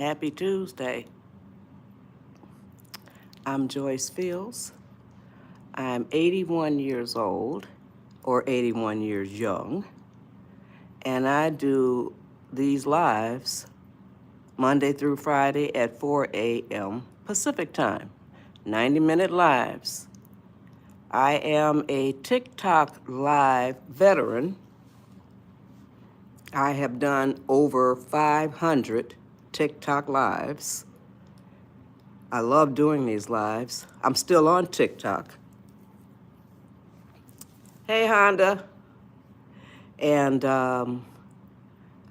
Happy Tuesday. I'm Joyce Fields. I'm 81 years old, or 81 years young, and I do these lives Monday through Friday at 4 a.m. Pacific Time, 90-minute lives. I am a TikTok live veteran. I have done over 500 TikTok lives. I love doing these lives. I'm still on TikTok. Hey, Honda. And I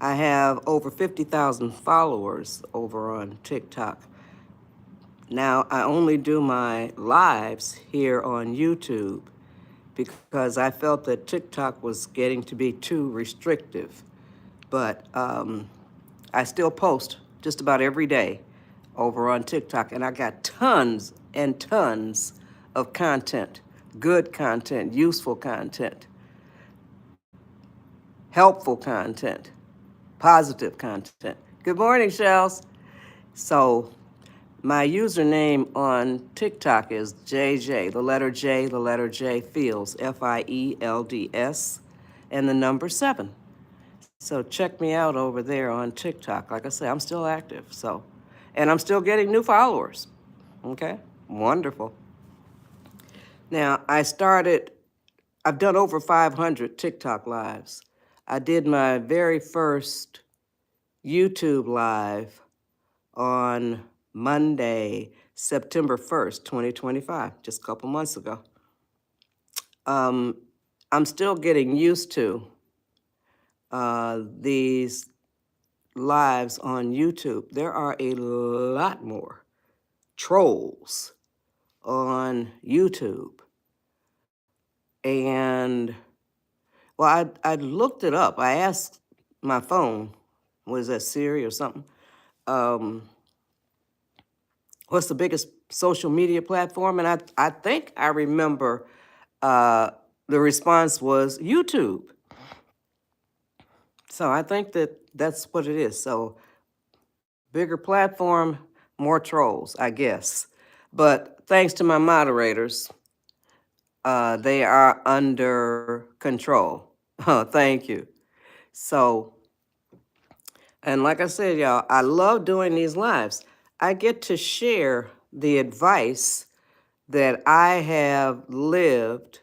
have over 50,000 followers over on TikTok. Now, I only do my lives here on YouTube because I felt that TikTok was getting to be too restrictive. But I still post just about every day over on TikTok, and I got tons and tons of content, good content, useful content, helpful content, positive content. Good morning, Shells. So my username on TikTok is JJ, the letter J, Fields, Fields, and the number 7. So check me out over there on TikTok. Like I say, I'm still active. And I'm still getting new followers. Okay, wonderful. Now I've done over 500 TikTok lives. I did my very first YouTube live on Monday, September 1st, 2025, just a couple months ago. I'm still getting used to these lives on YouTube. There are a lot more trolls on YouTube. And, well, I looked it up. I asked my phone, was that Siri or something? What's the biggest social media platform? And I think I remember the response was YouTube. So I think that's what it is. So bigger platform, more trolls, I guess. But thanks to my moderators, they are under control. Oh, thank you. So, and like I said, y'all, I love doing these lives. I get to share the advice that I have lived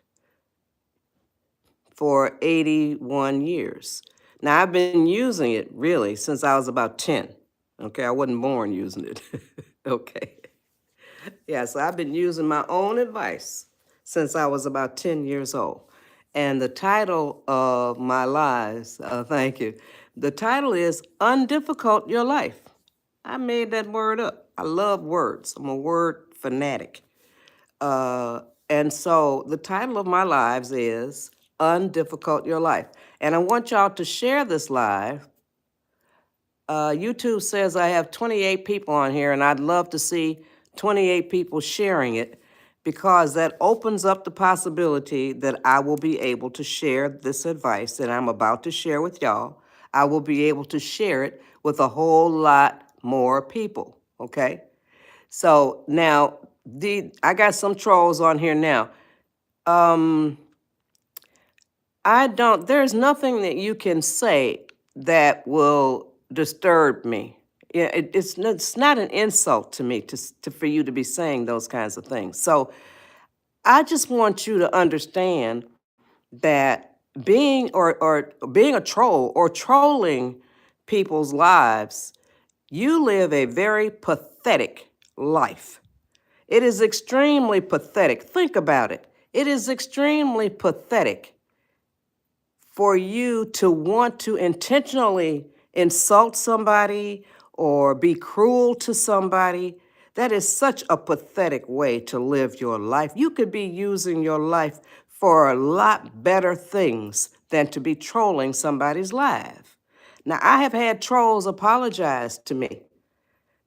for 81 years. Now, I've been using it really since I was about 10. Okay, I wasn't born using it. Okay. Yeah, so I've been using my own advice since I was about 10 years old. And the title of my lives, thank you, the title is Undifficult Your Life. I made that word up. I love words. I'm a word fanatic. And so the title of my lives is Undifficult Your Life. And I want y'all to share this live. YouTube says I have 28 people on here, and I'd love to see 28 people sharing it because that opens up the possibility that I will be able to share this advice that I'm about to share with y'all. I will be able to share it with a whole lot more people, okay? So now, I got some trolls on here now. There's nothing that you can say that will disturb me. Yeah, it's not an insult to me for you to be saying those kinds of things. So I just want you to understand that being a troll or trolling people's lives, you live a very pathetic life. It is extremely pathetic. Think about it. It is extremely pathetic for you to want to intentionally insult somebody or be cruel to somebody. That is such a pathetic way to live your life. You could be using your life for a lot better things than to be trolling somebody's life. Now, I have had trolls apologize to me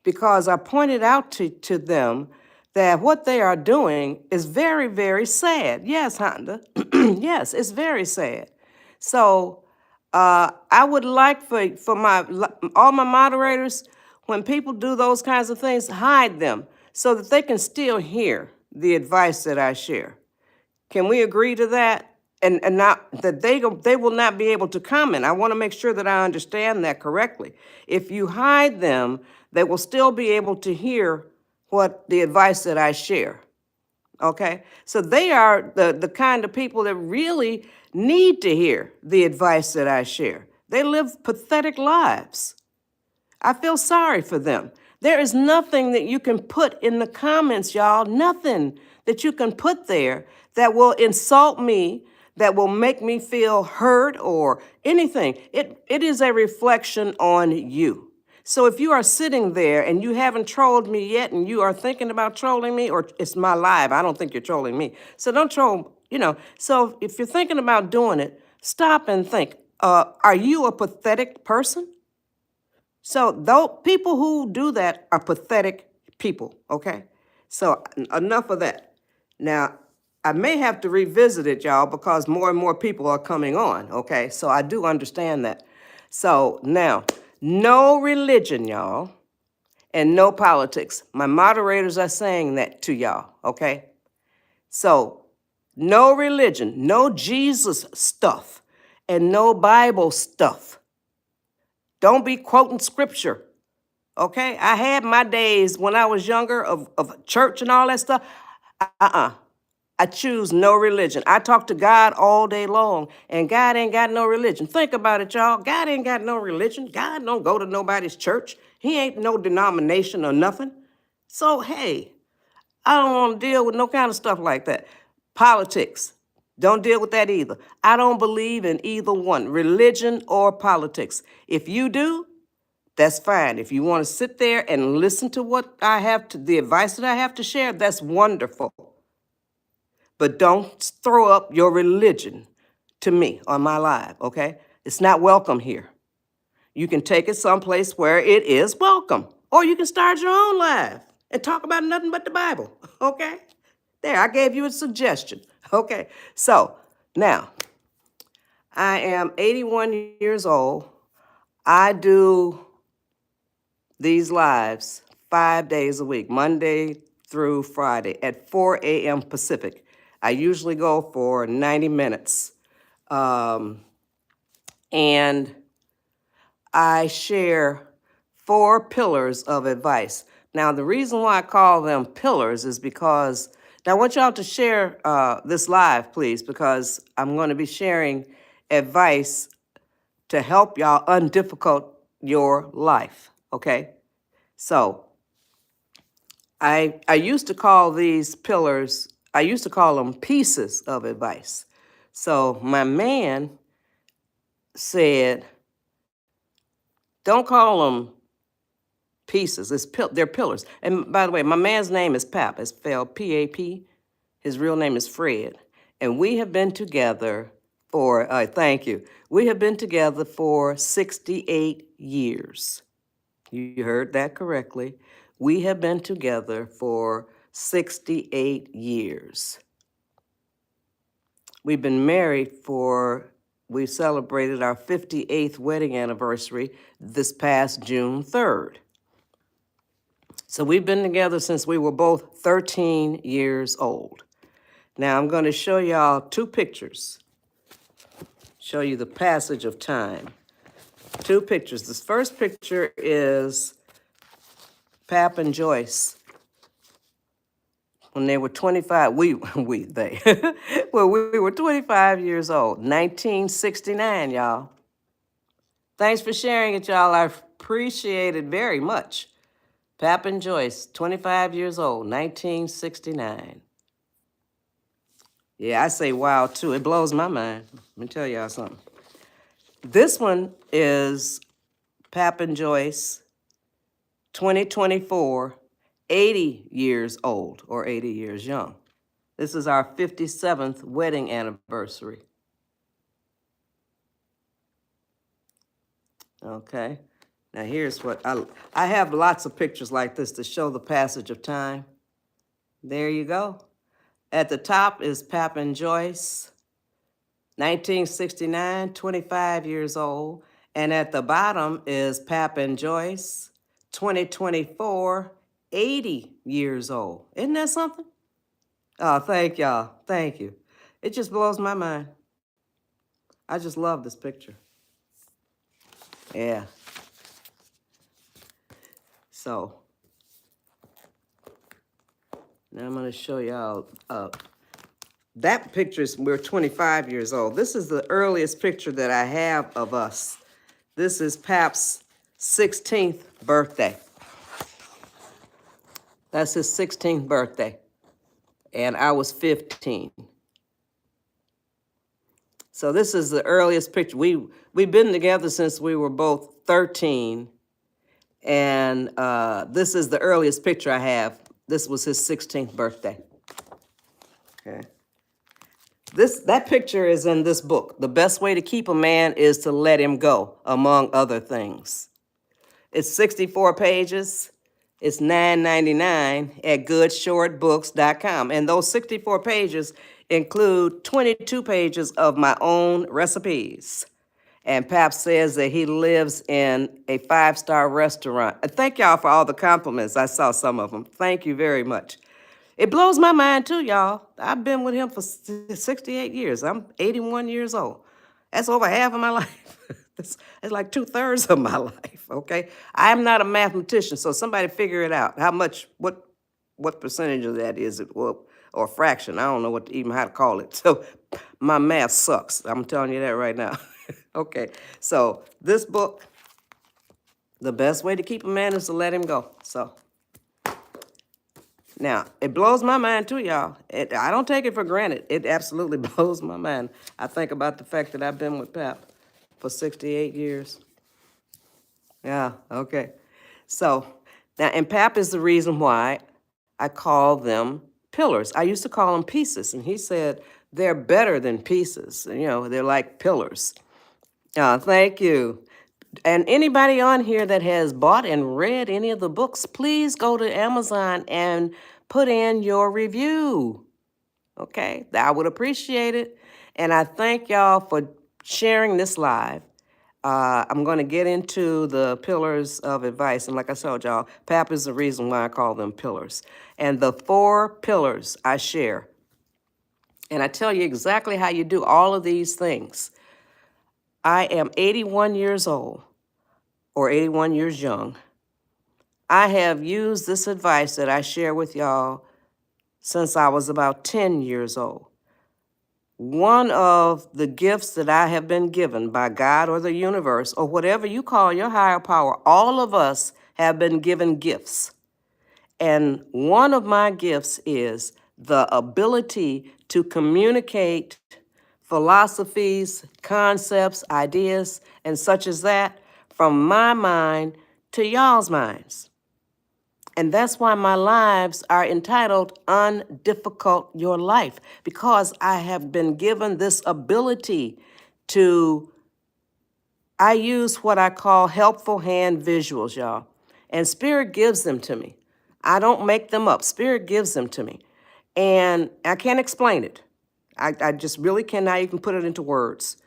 because I pointed out to them that what they are doing is very, very sad. Yes, Honda. Yes, it's very sad. So I would like for all my moderators, When people do those kinds of things, hide them so that they can still hear the advice that I share. Can we agree to that? And not that they will not be able to comment. I want to make sure that I understand that correctly. If you hide them, they will still be able to hear what the advice that I share. Okay? So they are the kind of people that really need to hear the advice that I share. They live pathetic lives. I feel sorry for them. There is nothing that you can put in the comments, y'all, nothing that you can put there that will insult me, that will make me feel hurt or anything. It is a reflection on you. So if you are sitting there and you haven't trolled me yet and you are thinking about trolling me, or it's my live, I don't think you're trolling me. So don't troll, So if you're thinking about doing it, stop and think, are you a pathetic person? So though people who do that are pathetic people, okay? So enough of that. Now, I may have to revisit it, y'all, because more and more people are coming on, okay? So I do understand that. So now, no religion, y'all, and no politics. My moderators are saying that to y'all, okay? So no religion, no Jesus stuff, and no Bible stuff. Don't be quoting scripture. Okay, I had my days when I was younger of church and all that stuff. I choose no religion. I talk to God all day long, and God ain't got no religion. Think about it, y'all. God ain't got no religion. God don't go to nobody's church. He ain't no denomination or nothing. So, hey, I don't want to deal with no kind of stuff like that. Politics, don't deal with that either. I don't believe in either one, religion or politics. If you do, that's fine. If you want to sit there and listen to what I have to, the advice that I have to share, that's wonderful. But don't throw up your religion to me on my live, okay? It's not welcome here. You can take it someplace where it is welcome. Or you can start your own live and talk about nothing but the Bible, okay? There, I gave you a suggestion, okay? So, now, I am 81 years old. I do these lives 5 days a week, Monday through Friday at 4 a.m. Pacific. I usually go for 90 minutes. And I share 4 pillars of advice. Now, the reason why I call them pillars is because, now I want y'all to share this live, please, because I'm going to be sharing advice to help y'all undifficult your life, okay? So I used to call these pillars, I used to call them pieces of advice. So my man said, don't call them pieces, they're pillars. And by the way, my man's name is Pap, it's spelled P-A-P. His real name is Fred. And we have been together for, thank you, we have been together for 68 years. You heard that correctly. We have been together for 68 years. We've been married we celebrated our 58th wedding anniversary this past June 3rd. So we've been together since we were both 13 years old. Now I'm going to show y'all 2 pictures. Show you the passage of time. 2 pictures. This first picture is Pap and Joyce when they were 25. They. Well, we were 25 years old, 1969, y'all. Thanks for sharing it, y'all. I appreciate it very much. Pap and Joyce, 25 years old, 1969. Yeah, I say wow, too. It blows my mind. Let me tell y'all something. This one is Pap and Joyce, 2024, 80 years old or 80 years young. This is our 57th wedding anniversary. Okay, now here's what, I have lots of pictures like this to show the passage of time. There you go. At the top is Pap and Joyce, 1969, 25 years old. And at the bottom is Pap and Joyce, 2024, 80 years old. Isn't that something? Oh, thank y'all. Thank you. It just blows my mind. I just love this picture. Yeah. So now I'm going to show y'all. That picture is, we're 25 years old. This is the earliest picture that I have of us. This is Pap's 16th birthday. That's his 16th birthday. And I was 15. So this is the earliest picture. We've been together since we were both 13. And this is the earliest picture I have. This was his 16th birthday. Okay. That picture is in this book. The Best Way to Keep a Man is to Let Him Go, among other things. It's 64 pages. It's $9.99 at goodshortbooks.com. And those 64 pages include 22 pages of my own recipes. And Pap says that he lives in a 5-star restaurant. Thank y'all for all the compliments. I saw some of them. Thank you very much. It blows my mind too, y'all. I've been with him for 68 years. I'm 81 years old. That's over half of my life. It's like 2/3 of my life, okay? I'm not a mathematician, so somebody figure it out. How much, what percentage of that is it, well, or fraction? I don't know even how to call it. So my math sucks. I'm telling you that right now. Okay, so this book, The Best Way to Keep a Man is to Let Him Go. So now, it blows my mind too, y'all. I don't take it for granted. It absolutely blows my mind. I think about the fact that I've been with Pap for 68 years. Yeah, okay. So, now, and Pap is the reason why I call them pillars. I used to call them pieces, and he said they're better than pieces. You know, they're like pillars. Thank you. And anybody on here that has bought and read any of the books, please go to Amazon and put in your review. Okay, I would appreciate it. And I thank y'all for sharing this live. I'm going to get into the pillars of advice. And like I told y'all, Pap is the reason why I call them pillars. And the 4 pillars I share. And I tell you exactly how you do all of these things. I am 81 years old, or 81 years young. I have used this advice that I share with y'all since I was about 10 years old. One of the gifts that I have been given by God or the universe, or whatever you call your higher power, all of us have been given gifts. And one of my gifts is the ability to communicate philosophies, concepts, ideas, and such as that from my mind to y'all's minds. And that's why my lives are entitled Undifficult Your Life, because I have been given this ability I use what I call helpful hand visuals, y'all. And Spirit gives them to me. I don't make them up. Spirit gives them to me. And I can't explain it. I just really cannot even put it into words.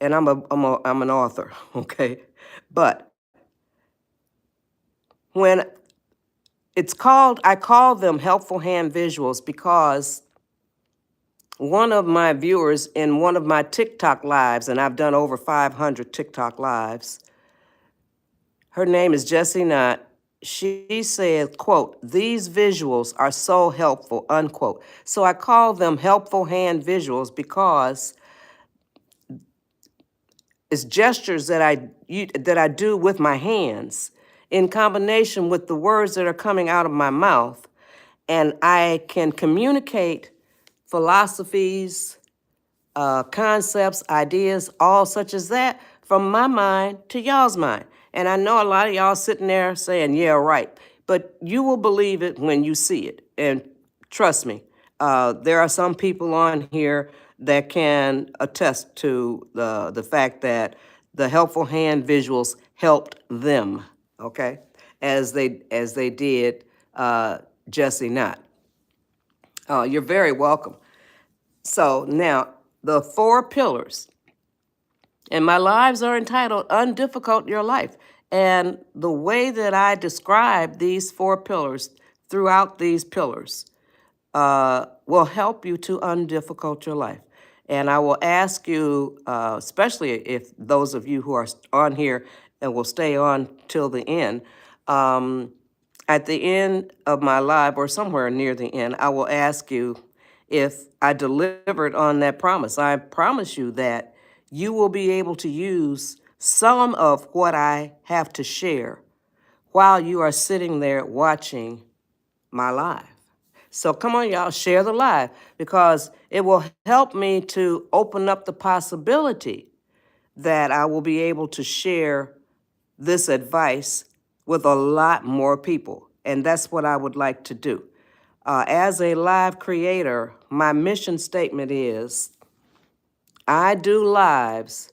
And I'm an author, okay? But when I call them helpful hand visuals because one of my viewers in one of my TikTok lives, and I've done over 500 TikTok lives, her name is Jessie Knott. She said, quote, "These visuals are so helpful," unquote. So I call them helpful hand visuals because it's gestures that I do with my hands in combination with the words that are coming out of my mouth. And I can communicate philosophies, concepts, ideas, all such as that, from my mind to y'all's mind. And I know a lot of y'all sitting there saying, yeah, right. But you will believe it when you see it. And trust me, there are some people on here that can attest to the fact that the helpful hand visuals helped them, okay, as they did Jessie Knott. You're very welcome. So now, the 4 pillars, and my lives are entitled Undifficult Your Life. And the way that I describe these 4 pillars throughout these pillars will help you to undifficult your life. And I will ask you, especially if those of you who are on here and will stay on till the end, um, at the end of my live or somewhere near the end, I will ask you if I delivered on that promise. I promise you that you will be able to use some of what I have to share while you are sitting there watching my live. So come on, y'all, share the live because it will help me to open up the possibility that I will be able to share this advice with a lot more people. And that's what I would like to do. As a live creator, my mission statement is I do lives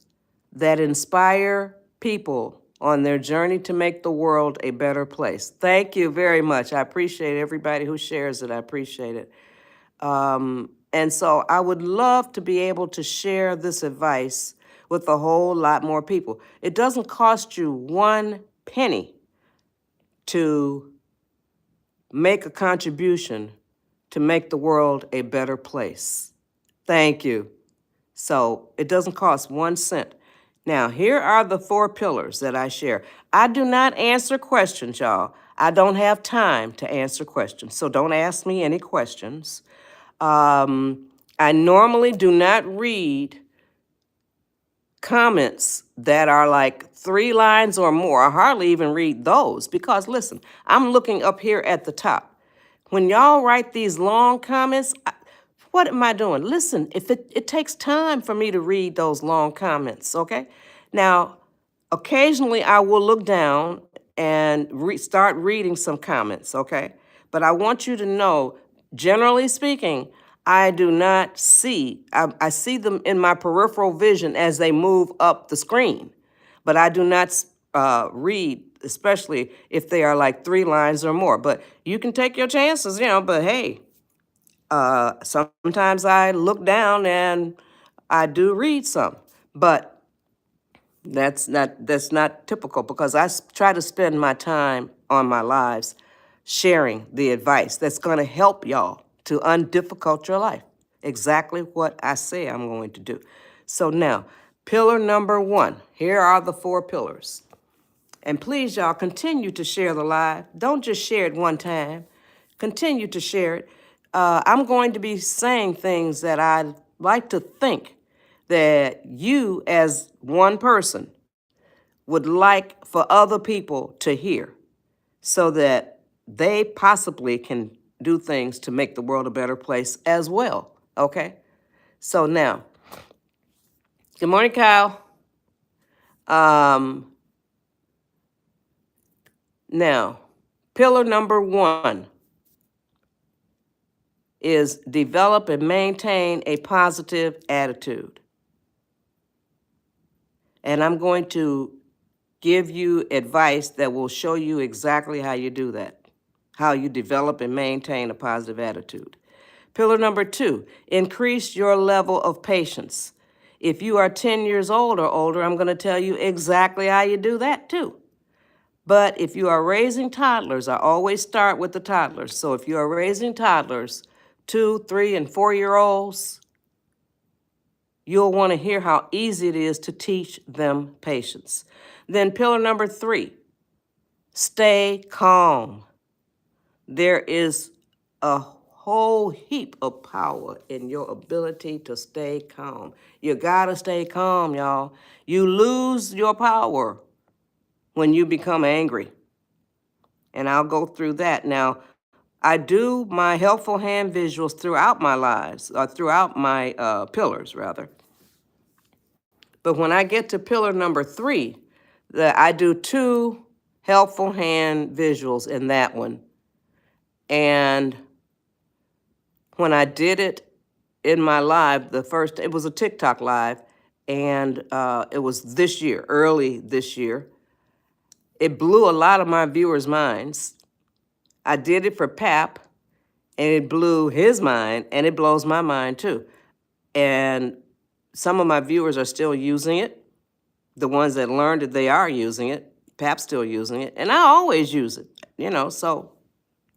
that inspire people on their journey to make the world a better place. Thank you very much. I appreciate everybody who shares it. I appreciate it. And so I would love to be able to share this advice with a whole lot more people. It doesn't cost you 1 penny to make a contribution to make the world a better place. Thank you. So it doesn't cost 1 cent. Now, here are the 4 pillars that I share. I do not answer questions, y'all. I don't have time to answer questions, so don't ask me any questions. I normally do not read comments that are like 3 lines or more. I hardly even read those because, listen, I'm looking up here at the top. When y'all write these long comments, what am I doing? Listen, if it takes time for me to read those long comments, okay? Now, occasionally I will look down and start reading some comments, okay? But I want you to know, generally speaking, I do not see, I see them in my peripheral vision as they move up the screen, but I do not read, especially if they are like 3 lines or more. But you can take your chances, but hey, sometimes I look down and I do read some, but that's not typical because I try to spend my time on my lives sharing the advice that's going to help y'all to undifficult your life. Exactly what I say I'm going to do. So now, pillar number 1. Here are the 4 pillars. And please, y'all, continue to share the live. Don't just share it one time. Continue to share it. I'm going to be saying things that I like to think that you, as one person, would like for other people to hear so that they possibly can do things to make the world a better place as well. Okay? So now, good morning, Kyle. Now, pillar number 1 is develop and maintain a positive attitude. And I'm going to give you advice that will show you exactly how you do that, how you develop and maintain a positive attitude. Pillar number 2, increase your level of patience. If you are 10 years old or older, I'm going to tell you exactly how you do that too. But if you are raising toddlers, I always start with the toddlers. So if you are raising toddlers, 2, 3, and 4-year-olds, you'll want to hear how easy it is to teach them patience. Then pillar number 3, stay calm. There is a whole heap of power in your ability to stay calm. You gotta stay calm, y'all. You lose your power when you become angry. And I'll go through that. Now, I do my helpful hand visuals throughout my lives, throughout my pillars, rather. But when I get to pillar number 3, I do 2 helpful hand visuals in that one. And when I did it in my live, it was a TikTok live, and it was this year, early this year. It blew a lot of my viewers' minds. I did it for Pap, and it blew his mind, and it blows my mind too. And some of my viewers are still using it. The ones that learned it, they are using it. Pap's still using it, and I always use it, so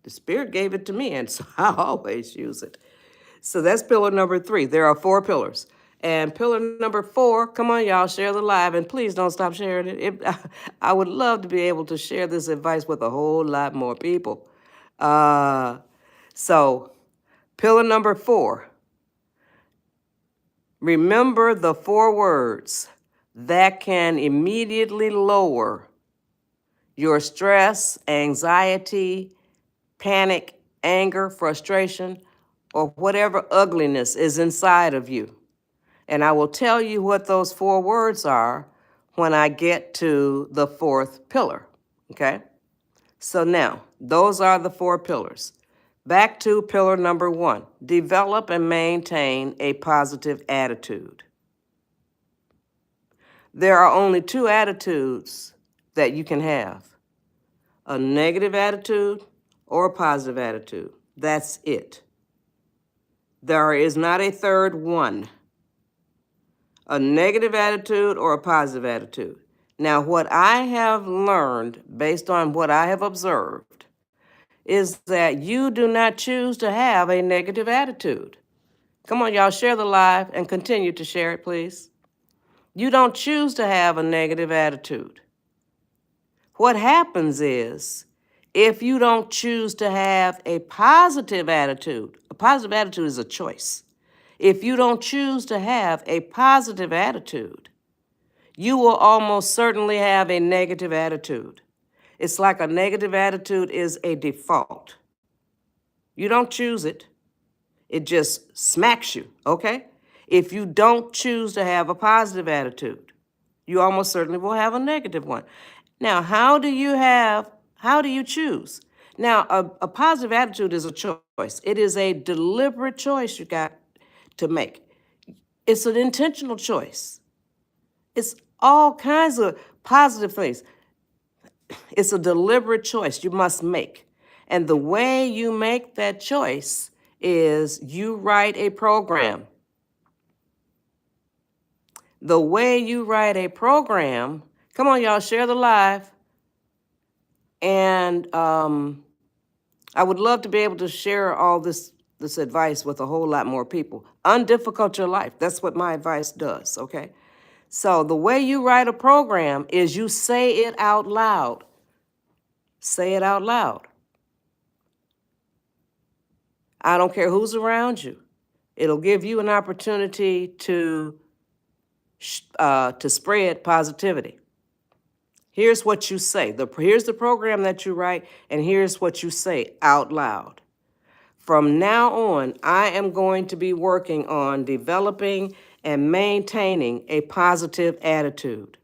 the Spirit gave it to me, and so I always use it. So that's pillar number 3. There are 4 pillars. And pillar number 4, come on, y'all, share the live, and please don't stop sharing it. I would love to be able to share this advice with a whole lot more people. So, pillar number 4, remember the 4 words that can immediately lower your stress, anxiety, panic, anger, frustration, or whatever ugliness is inside of you. And I will tell you what those 4 words are when I get to the 4th pillar, okay? So now, those are the 4 pillars. Back to pillar number 1, develop and maintain a positive attitude. There are only 2 attitudes that you can have, a negative attitude or a positive attitude. That's it. There is not a third one, a negative attitude or a positive attitude. Now, what I have learned based on what I have observed is that you do not choose to have a negative attitude. Come on, y'all, share the live and continue to share it, please. You don't choose to have a negative attitude. What happens is, if you don't choose to have a positive attitude is a choice. If you don't choose to have a positive attitude, you will almost certainly have a negative attitude. It's like a negative attitude is a default. You don't choose it. It just smacks you, okay? If you don't choose to have a positive attitude, you almost certainly will have a negative one. Now, how do you choose? Now, a positive attitude is a choice. It is a deliberate choice you got to make. It's an intentional choice. It's all kinds of positive things. It's a deliberate choice you must make. And the way you make that choice is you write a program. The way you write a program, come on, y'all, share the live. And I would love to be able to share all this advice with a whole lot more people. Undifficult your life. That's what my advice does, okay? So the way you write a program is you say it out loud. Say it out loud. I don't care who's around you. It'll give you an opportunity to spread positivity. Here's what you say. Here's the program that you write, and here's what you say out loud. From now on, I am going to be working on developing and maintaining a positive attitude.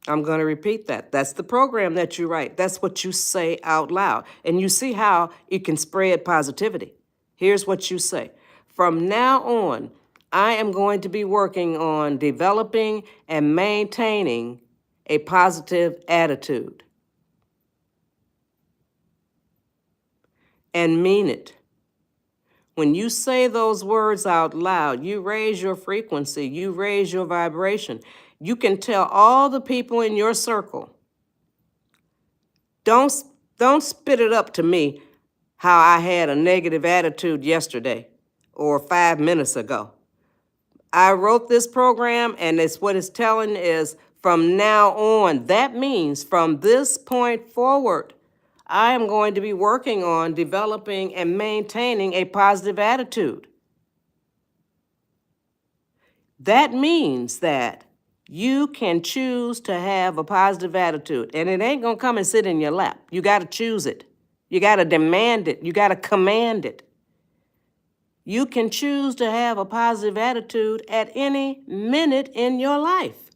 I'm going to repeat that. That's the program that you write. That's what you say out loud. And you see how it can spread positivity. Here's what you say. From now on, I am going to be working on developing and maintaining a positive attitude. And mean it. When you say those words out loud, you raise your frequency, you raise your vibration. You can tell all the people in your circle, don't spit it up to me how I had a negative attitude yesterday or 5 minutes ago. I wrote this program, and what it's telling is from now on, that means from this point forward, I am going to be working on developing and maintaining a positive attitude. That means that you can choose to have a positive attitude, and it ain't going to come and sit in your lap. You got to choose it. You got to demand it. You got to command it. You can choose to have a positive attitude at any minute in your life.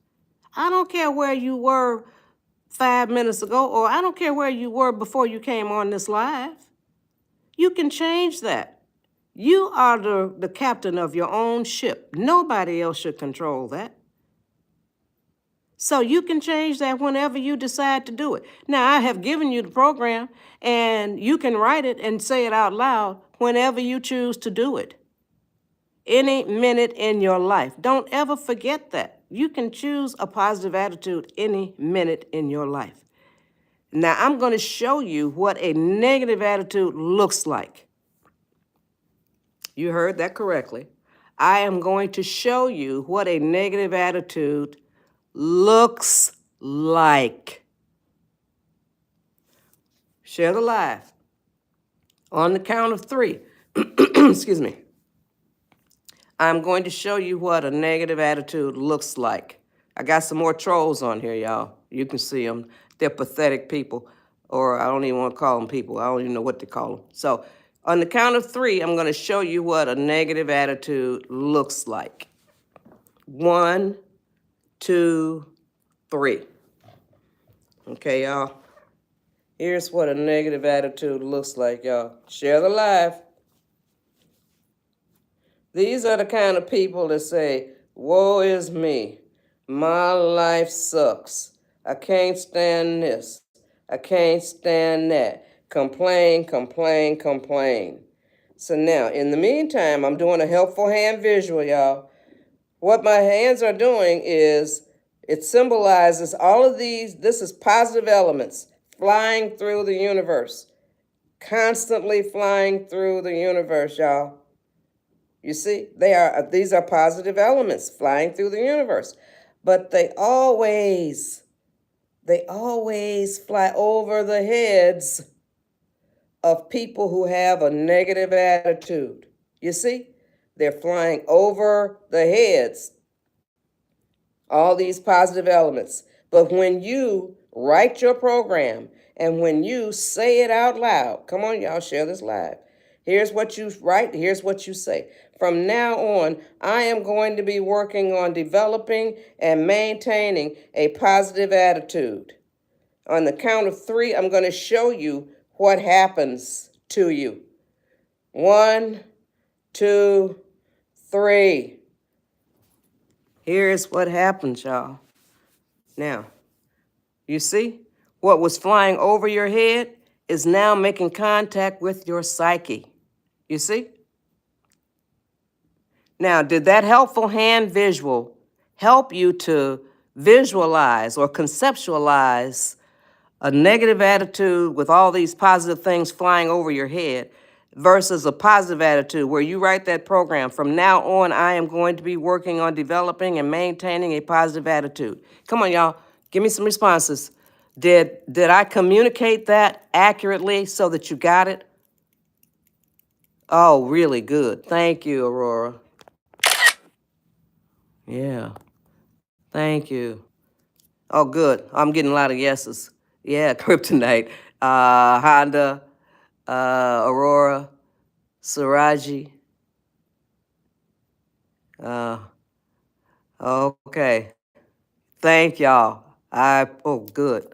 I don't care where you were 5 minutes ago, or I don't care where you were before you came on this live. You can change that. You are the captain of your own ship. Nobody else should control that. So you can change that whenever you decide to do it. Now, I have given you the program, and you can write it and say it out loud whenever you choose to do it. Any minute in your life. Don't ever forget that. You can choose a positive attitude any minute in your life. Now, I'm going to show you what a negative attitude looks like. You heard that correctly. I am going to show you what a negative attitude looks like. Share the live. On the count of 3, excuse me, I'm going to show you what a negative attitude looks like. I got some more trolls on here, y'all. You can see them. They're pathetic people, or I don't even want to call them people. I don't even know what to call them. So on the count of 3, I'm going to show you what a negative attitude looks like. 1, 2, 3. Okay, y'all. Here's what a negative attitude looks like, y'all. Share the live. These are the kind of people that say, woe is me. My life sucks. I can't stand this. I can't stand that. Complain, complain, complain. So now, in the meantime, I'm doing a helpful hand visual, y'all. What my hands are doing is, it symbolizes all of these, this is positive elements flying through the universe. Constantly flying through the universe, y'all. You see, these are positive elements flying through the universe. But they always fly over the heads of people who have a negative attitude. You see, they're flying over the heads, all these positive elements. But when you write your program and when you say it out loud, come on, y'all, share this live. Here's what you write, here's what you say. From now on, I am going to be working on developing and maintaining a positive attitude. On the count of 3, I'm going to show you what happens to you. 1, 2, 3. Here's what happens, y'all. Now, you see, what was flying over your head is now making contact with your psyche. You see? Now, did that helpful hand visual help you to visualize or conceptualize a negative attitude with all these positive things flying over your head versus a positive attitude where you write that program, from now on, I am going to be working on developing and maintaining a positive attitude? Come on, y'all, give me some responses. Did I communicate that accurately so that you got it? Oh, really good. Thank you, Aurora. Yeah, thank you. Oh, good. I'm getting a lot of yeses. Yeah, kryptonite. Honda, Aurora, Saraji. Okay. Thank y'all. Oh, good.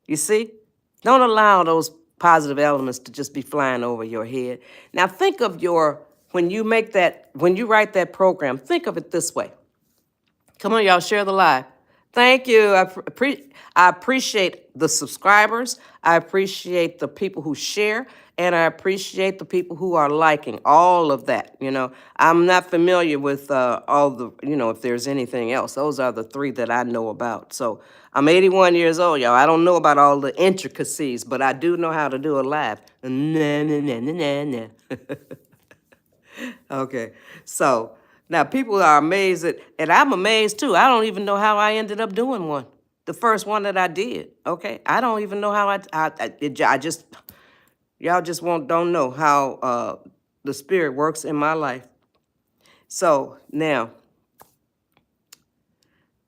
You see? Don't allow those positive elements to just be flying over your head. Now think of when you write that program, think of it this way. Come on, y'all, share the live. Thank you. I appreciate the subscribers. I appreciate the people who share, and I appreciate the people who are liking, all of that. I'm not familiar with all the, if there's anything else. Those are the 3 that I know about. So I'm 81 years old, y'all. I don't know about all the intricacies, but I do know how to do a live. Nah, nah, nah, nah, nah, nah. Okay, so now people are amazed and I'm amazed too. I don't even know how I ended up doing one. The first one that I did, okay? I don't even know how y'all just don't know how the Spirit works in my life. So now,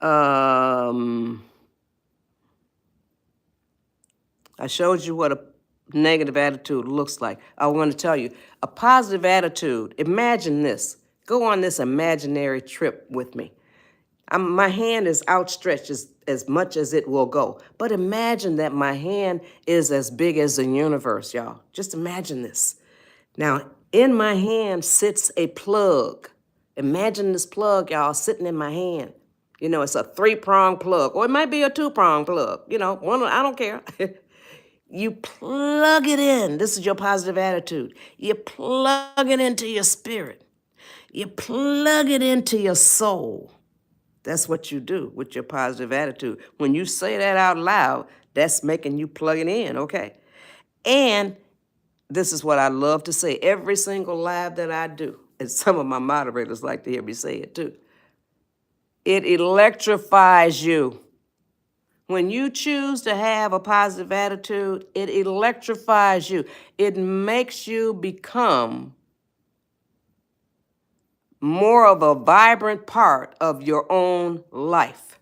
I showed you what a negative attitude looks like. I want to tell you, a positive attitude, imagine this. Go on this imaginary trip with me. My hand is outstretched as much as it will go. But imagine that my hand is as big as the universe, y'all. Just imagine this. Now, in my hand sits a plug. Imagine this plug, y'all, sitting in my hand. It's a 3-prong plug, or it might be a 2-prong plug. One, I don't care. You plug it in. This is your positive attitude. You plug it into your spirit. You plug it into your soul. That's what you do with your positive attitude. When you say that out loud, that's making you plug it in, okay? And this is what I love to say every single live that I do, and some of my moderators like to hear me say it too. It electrifies you. When you choose to have a positive attitude, it electrifies you. It makes you become more of a vibrant part of your own life.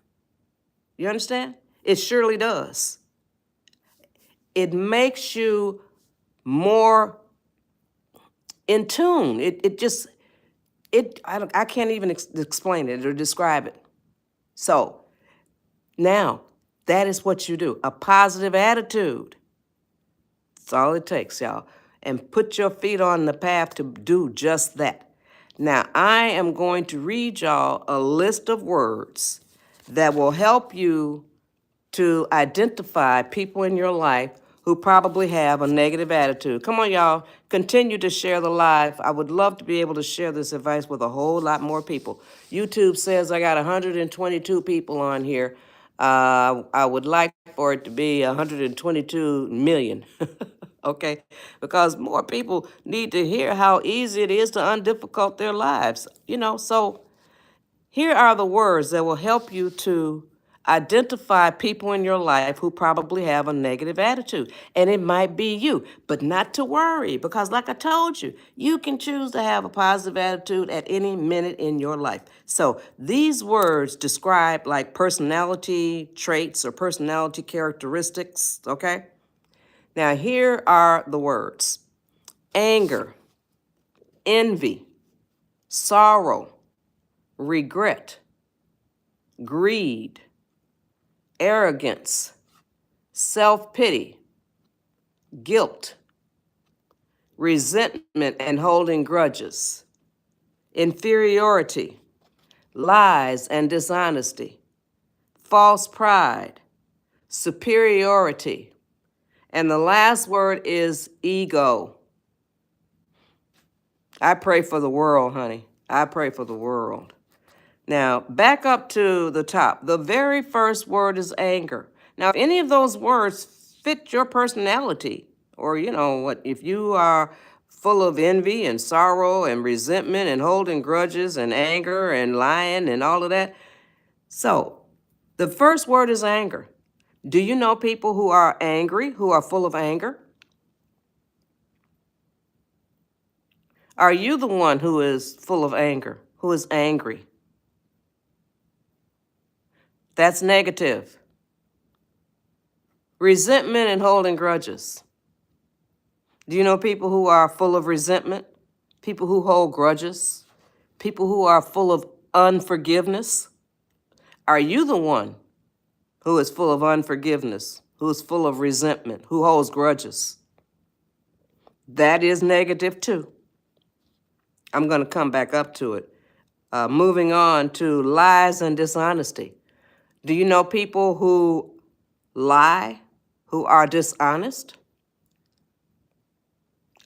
You understand? It surely does. It makes you more in tune. I can't even explain it or describe it. So now, that is what you do. A positive attitude. That's all it takes, y'all. And put your feet on the path to do just that. Now, I am going to read y'all a list of words that will help you to identify people in your life who probably have a negative attitude. Come on, y'all. Continue to share the live. I would love to be able to share this advice with a whole lot more people. YouTube says I got 122 people on here. I would like for it to be 122 million. Okay? Because more people need to hear how easy it is to undifficult their lives. So here are the words that will help you to identify people in your life who probably have a negative attitude. And it might be you, but not to worry, because like I told you, you can choose to have a positive attitude at any minute in your life. So these words describe like personality traits or personality characteristics, okay? Now here are the words: anger, envy, sorrow, regret, greed, arrogance, self-pity, guilt, resentment and holding grudges, inferiority, lies and dishonesty, false pride, superiority, and the last word is ego. I pray for the world, honey. I pray for the world. Now, back up to the top. The very first word is anger. Now, if any of those words fit your personality, or if you are full of envy and sorrow and resentment and holding grudges and anger and lying and all of that. So, the first word is anger. Do you know people who are angry, who are full of anger? Are you the one who is full of anger, who is angry? That's negative. Resentment and holding grudges. Do you know people who are full of resentment? People who hold grudges? People who are full of unforgiveness? Are you the one who is full of unforgiveness, who is full of resentment, who holds grudges? That is negative too. I'm going to come back up to it. Moving on to lies and dishonesty. Do you know people who lie, who are dishonest?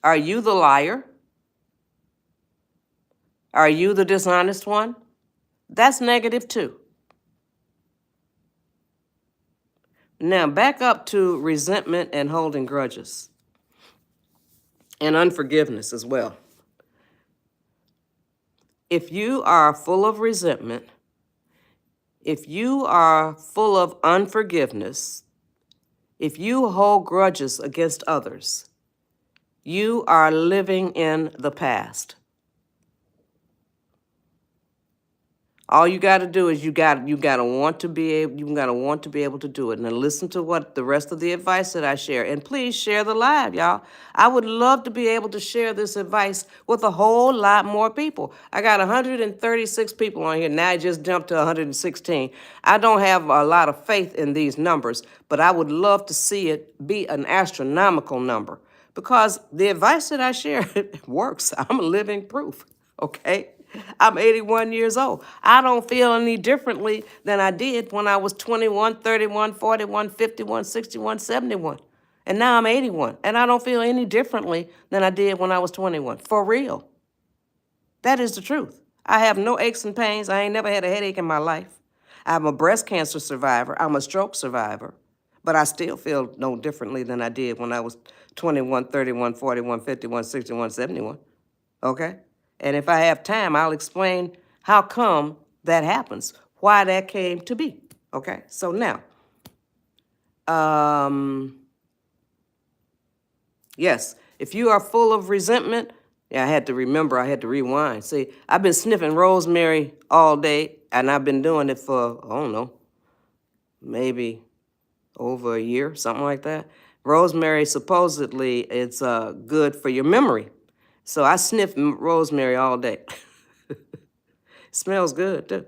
Are you the liar? Are you the dishonest one? That's negative too. Now back up to resentment and holding grudges and unforgiveness as well. If you are full of resentment, if you are full of unforgiveness, if you hold grudges against others, you are living in the past. All you got to do is you got to want to be able to do it. Now listen to what the rest of the advice that I share, and please share the live, y'all. I would love to be able to share this advice with a whole lot more people. I got 136 people on here. Now I just jumped to 116. I don't have a lot of faith in these numbers, but I would love to see it be an astronomical number, because the advice that I share works. I'm a living proof, okay? I'm 81 years old. I don't feel any differently than I did when I was 21, 31, 41, 51, 61, 71. And now I'm 81. And I don't feel any differently than I did when I was 21. For real. That is the truth. I have no aches and pains. I ain't never had a headache in my life. I'm a breast cancer survivor. I'm a stroke survivor. But I still feel no differently than I did when I was 21, 31, 41, 51, 61, 71. Okay? And if I have time, I'll explain how come that happens, why that came to be. Okay? So now, yes, if you are full of resentment, yeah, I had to remember, I had to rewind. See, I've been sniffing rosemary all day, and I've been doing it for, I don't know, maybe over a year, something like that. Rosemary, supposedly, it's good for your memory. So I sniff rosemary all day. Smells good, too.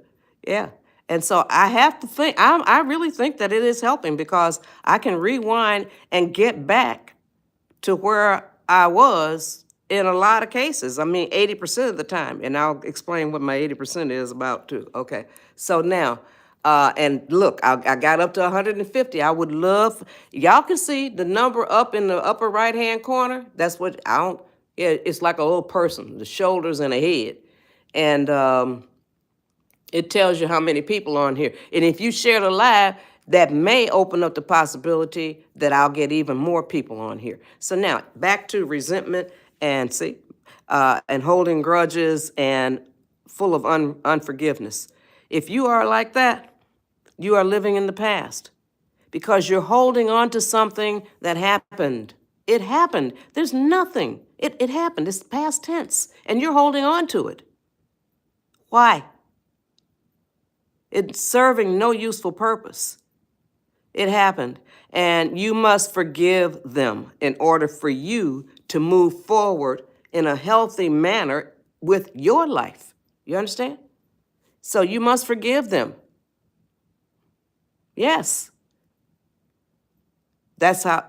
Yeah. And so I have to think, I really think that it is helping because I can rewind and get back to where I was in a lot of cases. I mean, 80% of the time. And I'll explain what my 80% is about too. Okay. So now, and look, I got up to 150. I would love, y'all can see the number up in the upper right-hand corner. That's what I don't, yeah, it's like a little person, the shoulders and a head. And it tells you how many people are on here. And if you share the live, that may open up the possibility that I'll get even more people on here. So now, back to resentment and and holding grudges and full of unforgiveness. If you are like that, you are living in the past because you're holding on to something that happened. It happened. There's nothing. It happened. It's past tense, and you're holding on to it. Why? It's serving no useful purpose. It happened. And you must forgive them in order for you to move forward in a healthy manner with your life. You understand? So you must forgive them. Yes. That's how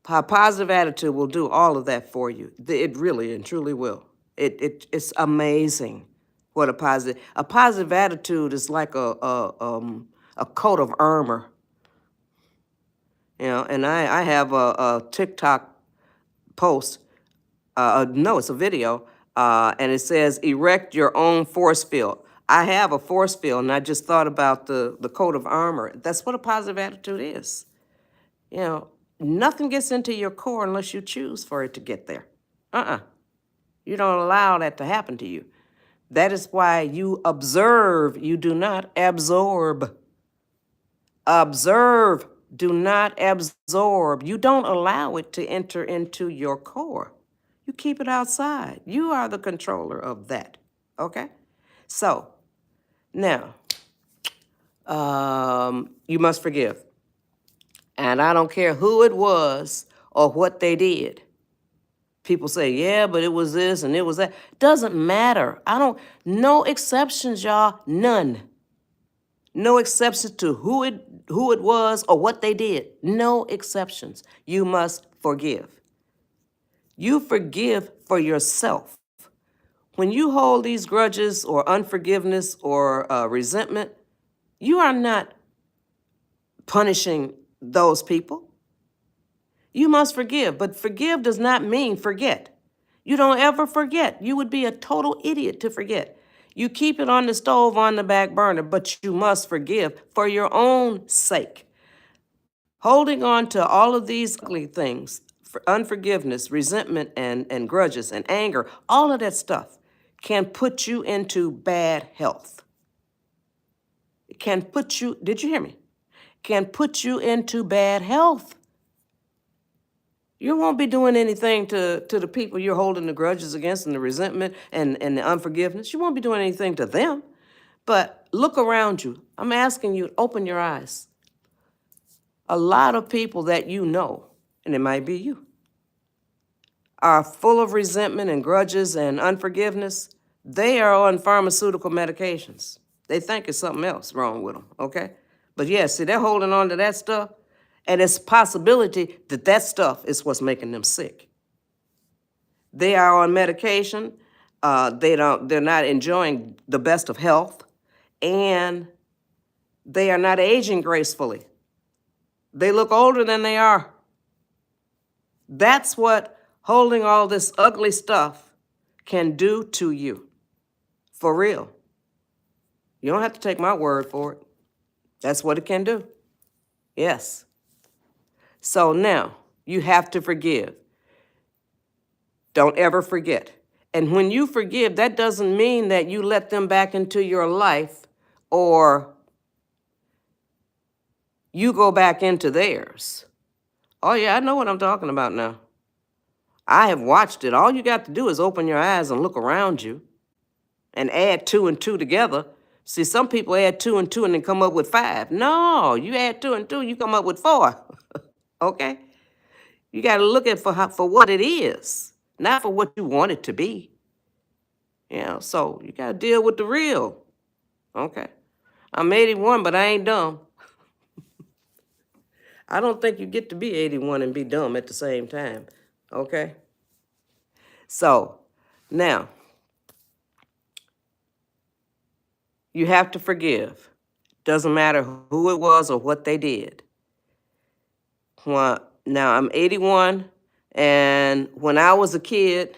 positive attitude will do all of that for you. It really and truly will. It's amazing what a positive attitude is like a coat of armor. You know, and I have a TikTok post, no, it's a video, and it says, erect your own force field. I have a force field, and I just thought about the coat of armor. That's what a positive attitude is. You know, nothing gets into your core unless you choose for it to get there. You don't allow that to happen to you. That is why you observe, you do not absorb. Observe, do not absorb. You don't allow it to enter into your core. You keep it outside. You are the controller of that, okay? So, now, you must forgive. And I don't care who it was or what they did. People say, yeah, but it was this and it was that. Doesn't matter. No exceptions, y'all, none. No exceptions to who it was or what they did. No exceptions. You must forgive. You forgive for yourself. When you hold these grudges or unforgiveness or resentment, you are not punishing those people. You must forgive, but forgive does not mean forget. You don't ever forget. You would be a total idiot to forget. You keep it on the stove on the back burner, but you must forgive for your own sake. Holding on to all of these ugly things, for unforgiveness, resentment, and grudges and anger, all of that stuff can put you into bad health. It can put you, did you hear me? Can put you into bad health. You won't be doing anything to the people you're holding the grudges against and the resentment and the unforgiveness. You won't be doing anything to them. But look around you. I'm asking you, open your eyes. A lot of people that you know, and it might be you, are full of resentment and grudges and unforgiveness. They are on pharmaceutical medications. They think it's something else wrong with them, okay? But yeah, see, they're holding on to that stuff. And it's a possibility that that stuff is what's making them sick. They are on medication. They're not enjoying the best of health, and they are not aging gracefully. They look older than they are. That's what holding all this ugly stuff can do to you. For real. You don't have to take my word for it. That's what it can do. Yes. So now you have to forgive. Don't ever forget. And when you forgive, that doesn't mean that you let them back into your life or you go back into theirs. Oh, yeah, I know what I'm talking about now. I have watched it. All you got to do is open your eyes and look around you and add 2 and 2 together. See, some people add 2 and 2 and then come up with 5. No, you add 2 and 2, you come up with 4. Okay? You got to look at for what it is, not for what you want it to be. So you got to deal with the real. Okay? I'm 81, but I ain't dumb. I don't think you get to be 81 and be dumb at the same time. Okay? So, now, you have to forgive. Doesn't matter who it was or what they did. Well, now I'm 81, and when I was a kid,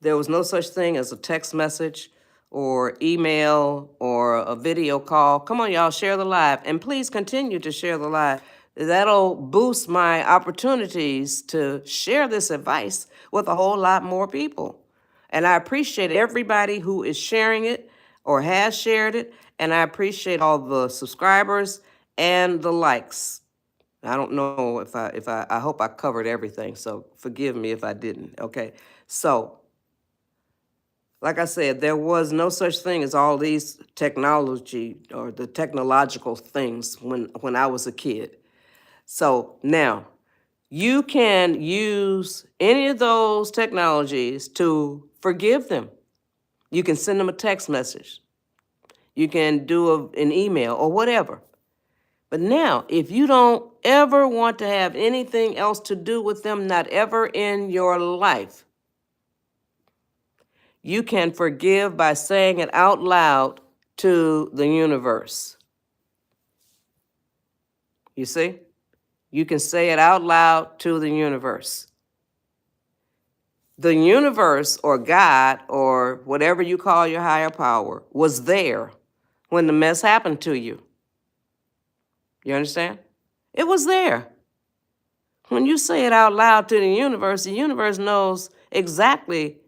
there was no such thing as a text message or email or a video call. Come on, y'all, share the live. And please continue to share the live. That'll boost my opportunities to share this advice with a whole lot more people. And I appreciate everybody who is sharing it or has shared it. And I appreciate all the subscribers and the likes. I don't know if I hope I covered everything. So forgive me if I didn't. Okay. So, like I said, there was no such thing as all these technology or the technological things when I was a kid. So now, you can use any of those technologies to forgive them. You can send them a text message. You can do an email or whatever. But now, if you don't ever want to have anything else to do with them, not ever in your life, you can forgive by saying it out loud to the universe. You see? You can say it out loud to the universe. The universe or God or whatever you call your higher power was there when the mess happened to you. You understand? It was there. When you say it out loud to the universe knows exactly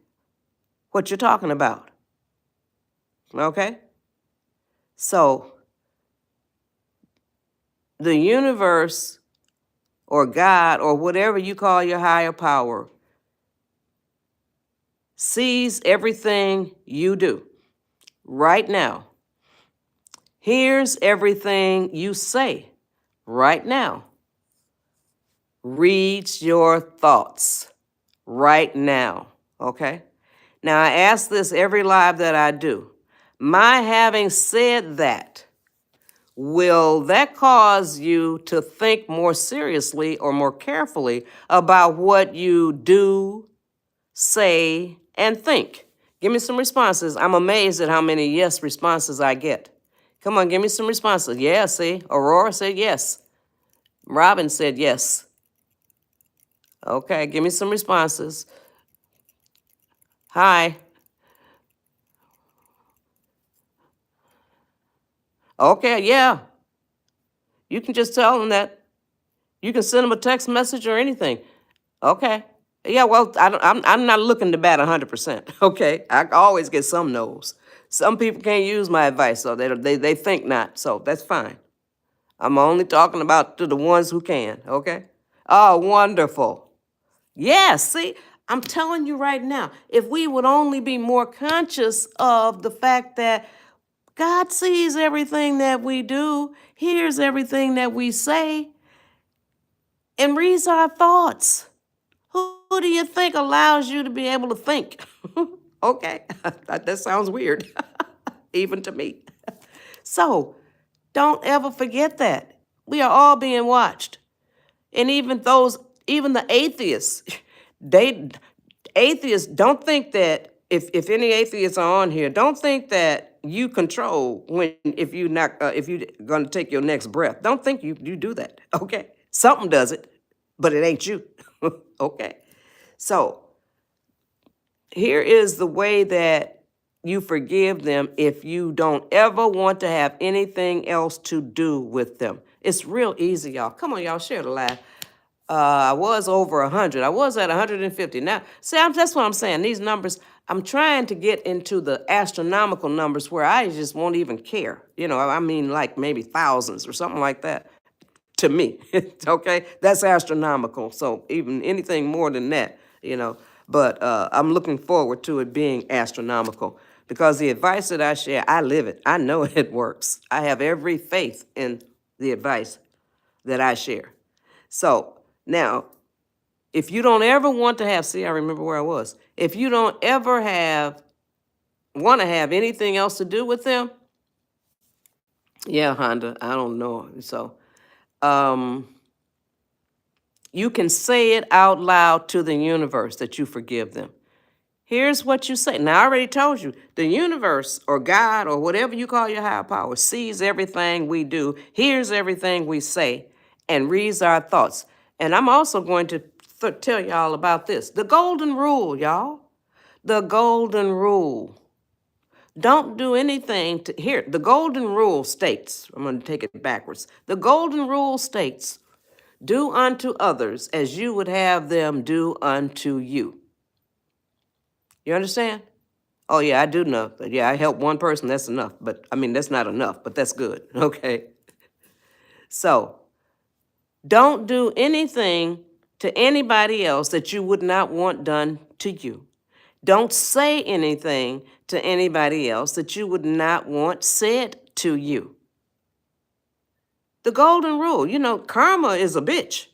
what you're talking about. Okay? So, the universe or God or whatever you call your higher power sees everything you do right now. Hears everything you say right now. Reads your thoughts right now. Okay? Now, I ask this every live that I do. My having said that, will that cause you to think more seriously or more carefully about what you do, say, and think? Give me some responses. I'm amazed at how many yes responses I get. Come on, give me some responses. Yeah, see, Aurora said yes. Robin said yes. Okay, give me some responses. Hi. Okay, yeah. You can just tell them that. You can send them a text message or anything. Okay. Yeah, well, I'm not looking to bat 100%. Okay, I always get some no's. Some people can't use my advice, so they think not. So that's fine. I'm only talking about to the ones who can. Okay. Oh, wonderful. Yeah, see, I'm telling you right now, if we would only be more conscious of the fact that God sees everything that we do, hears everything that we say, and reads our thoughts. Who do you think allows you to be able to think? Okay, that sounds weird, even to me. So, don't ever forget that. We are all being watched. And even the atheists, atheists don't think that, if any atheists are on here, don't think that you control if you're gonna take your next breath. Don't think you do that, okay? Something does it, but it ain't you, okay? So, here is the way that you forgive them if you don't ever want to have anything else to do with them. It's real easy, y'all. Come on, y'all, share the live. I was over 100. I was at 150. Now, see, that's what I'm saying. These numbers, I'm trying to get into the astronomical numbers where I just won't even care. You know, I mean, like maybe thousands or something like that. To me, okay, that's astronomical. So even anything more than that, you know. But I'm looking forward to it being astronomical because the advice that I share, I live it. I know it works. I have every faith in the advice that I share. So now, if you don't ever want to have, see, I remember where I was. If you don't ever want to have anything else to do with them, yeah, Honda, I don't know. So, you can say it out loud to the universe that you forgive them. Here's what you say. Now, I already told you, the universe or God or whatever you call your higher power sees everything we do, hears everything we say, and reads our thoughts. And I'm also going to tell y'all about this. The golden rule, y'all. The golden rule. Don't do anything to, here, the golden rule states, I'm going to take it backwards. The golden rule states, do unto others as you would have them do unto you. You understand? Oh, yeah, I do know. Yeah, I help one person, that's enough. But, I mean, that's not enough, but that's good, okay? So, don't do anything to anybody else that you would not want done to you. Don't say anything to anybody else that you would not want said to you. The golden rule, you know, karma is a bitch.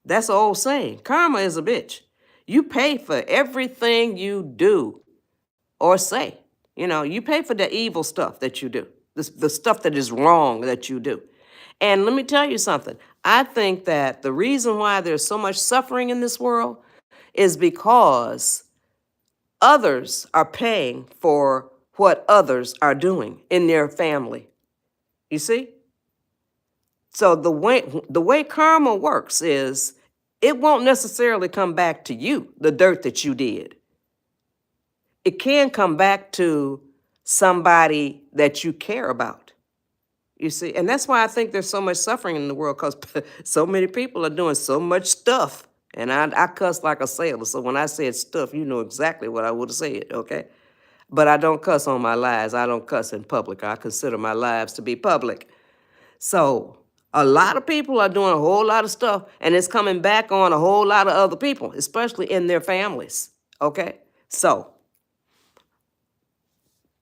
That's an old saying. Karma is a bitch. You pay for everything you do or say. You know, you pay for the evil stuff that you do, the stuff that is wrong that you do. And let me tell you something. I think that the reason why there's so much suffering in this world is because others are paying for what others are doing in their family. You see? So the way karma works is it won't necessarily come back to you, the dirt that you did. It can come back to somebody that you care about. You see? And that's why I think there's so much suffering in the world, because so many people are doing so much stuff. And I cuss like a sailor, so when I said stuff, you know exactly what I would have said, okay? But I don't cuss on my lives. I don't cuss in public. I consider my lives to be public. So a lot of people are doing a whole lot of stuff, and it's coming back on a whole lot of other people, especially in their families, okay? So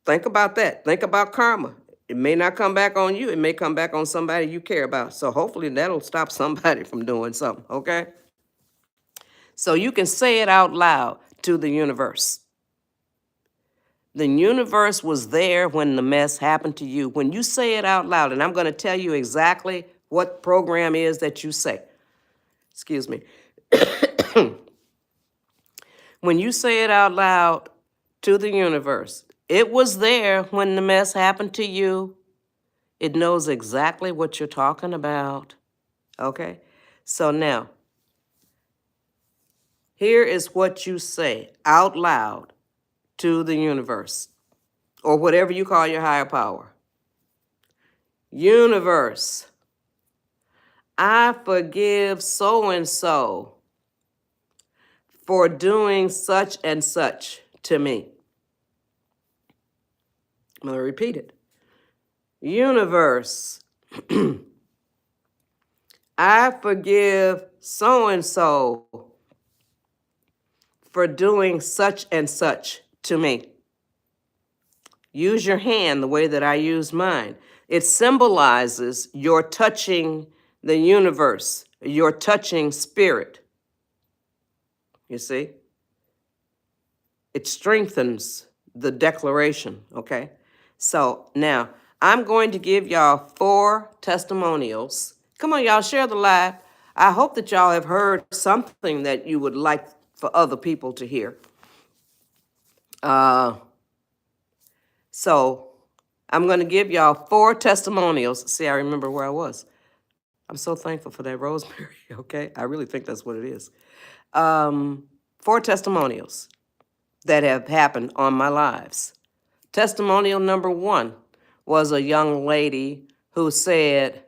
think about that. Think about karma. It may not come back on you. It may come back on somebody you care about. So hopefully that'll stop somebody from doing something, okay? So you can say it out loud to the universe. The universe was there when the mess happened to you. When you say it out loud, and I'm going to tell you exactly what program is that you say. Excuse me. When you say it out loud to the universe, it was there when the mess happened to you. It knows exactly what you're talking about. Okay? So now, here is what you say out loud to the universe, or whatever you call your higher power. Universe, I forgive so-and-so for doing such and such to me. I'm going to repeat it. Universe, I forgive so-and-so for doing such and such to me. Use your hand the way that I use mine. It symbolizes your touching the universe, your touching spirit. You see? It strengthens the declaration, okay? So now, I'm going to give y'all 4 testimonials. Come on, y'all, share the live. I hope that y'all have heard something that you would like for other people to hear. So I'm going to give y'all 4 testimonials. See, I remember where I was. I'm so thankful for that rosemary, okay? I really think that's what it is. 4 testimonials that have happened on my lives. Testimonial number one was a young lady who said,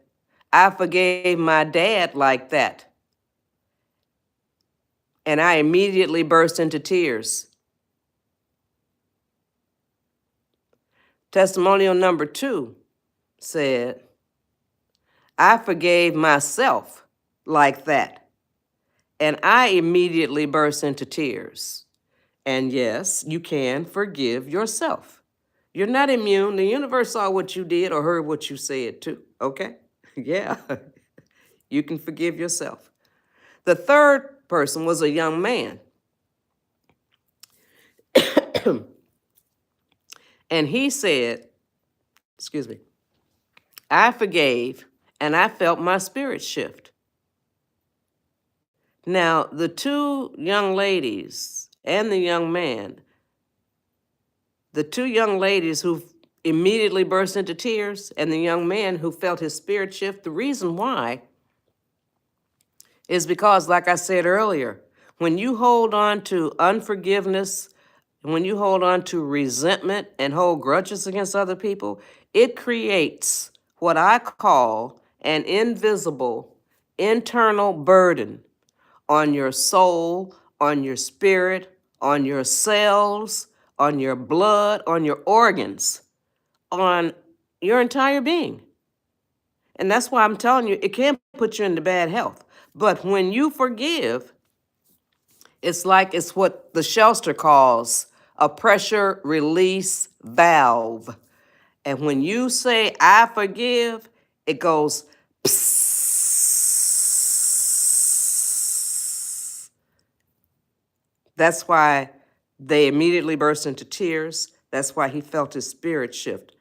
I forgave my dad like that. And I immediately burst into tears. Testimonial number two said, I forgave myself like that. And I immediately burst into tears. And yes, you can forgive yourself. You're not immune. The universe saw what you did or heard what you said too, okay? Yeah, you can forgive yourself. The third person was a young man. And he said, excuse me, I forgave and I felt my spirit shift. Now, the two young ladies and the young man, the two young ladies who immediately burst into tears and the young man who felt his spirit shift, the reason why is because, like I said earlier, when you hold on to unforgiveness, when you hold on to resentment and hold grudges against other people, it creates what I call an invisible internal burden on your soul, on your spirit, on your cells, on your blood, on your organs, on your entire being. And that's why I'm telling you, it can put you into bad health. But when you forgive, it's like it's what the Shelster calls a pressure release valve. And when you say, I forgive, it goes psst. That's why they immediately burst into tears. That's why he felt his spirit shift,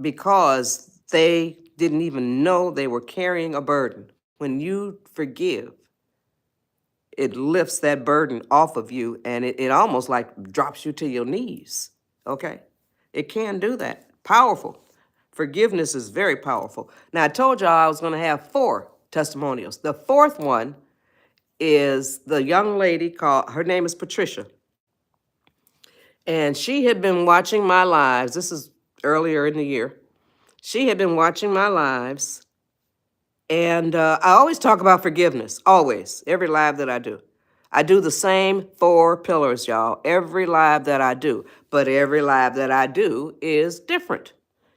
because they didn't even know they were carrying a burden. When you forgive, it lifts that burden off of you, and it almost like drops you to your knees, okay? It can do that. Powerful. Forgiveness is very powerful. Now, I told y'all I was going to have 4 testimonials. The fourth one is the young lady called, her name is Patricia. And she had been watching my lives. This is earlier in the year. She had been watching my lives. And I always talk about forgiveness, always, every live that I do. I do the same 4 pillars, y'all, every live that I do. But every live that I do is different.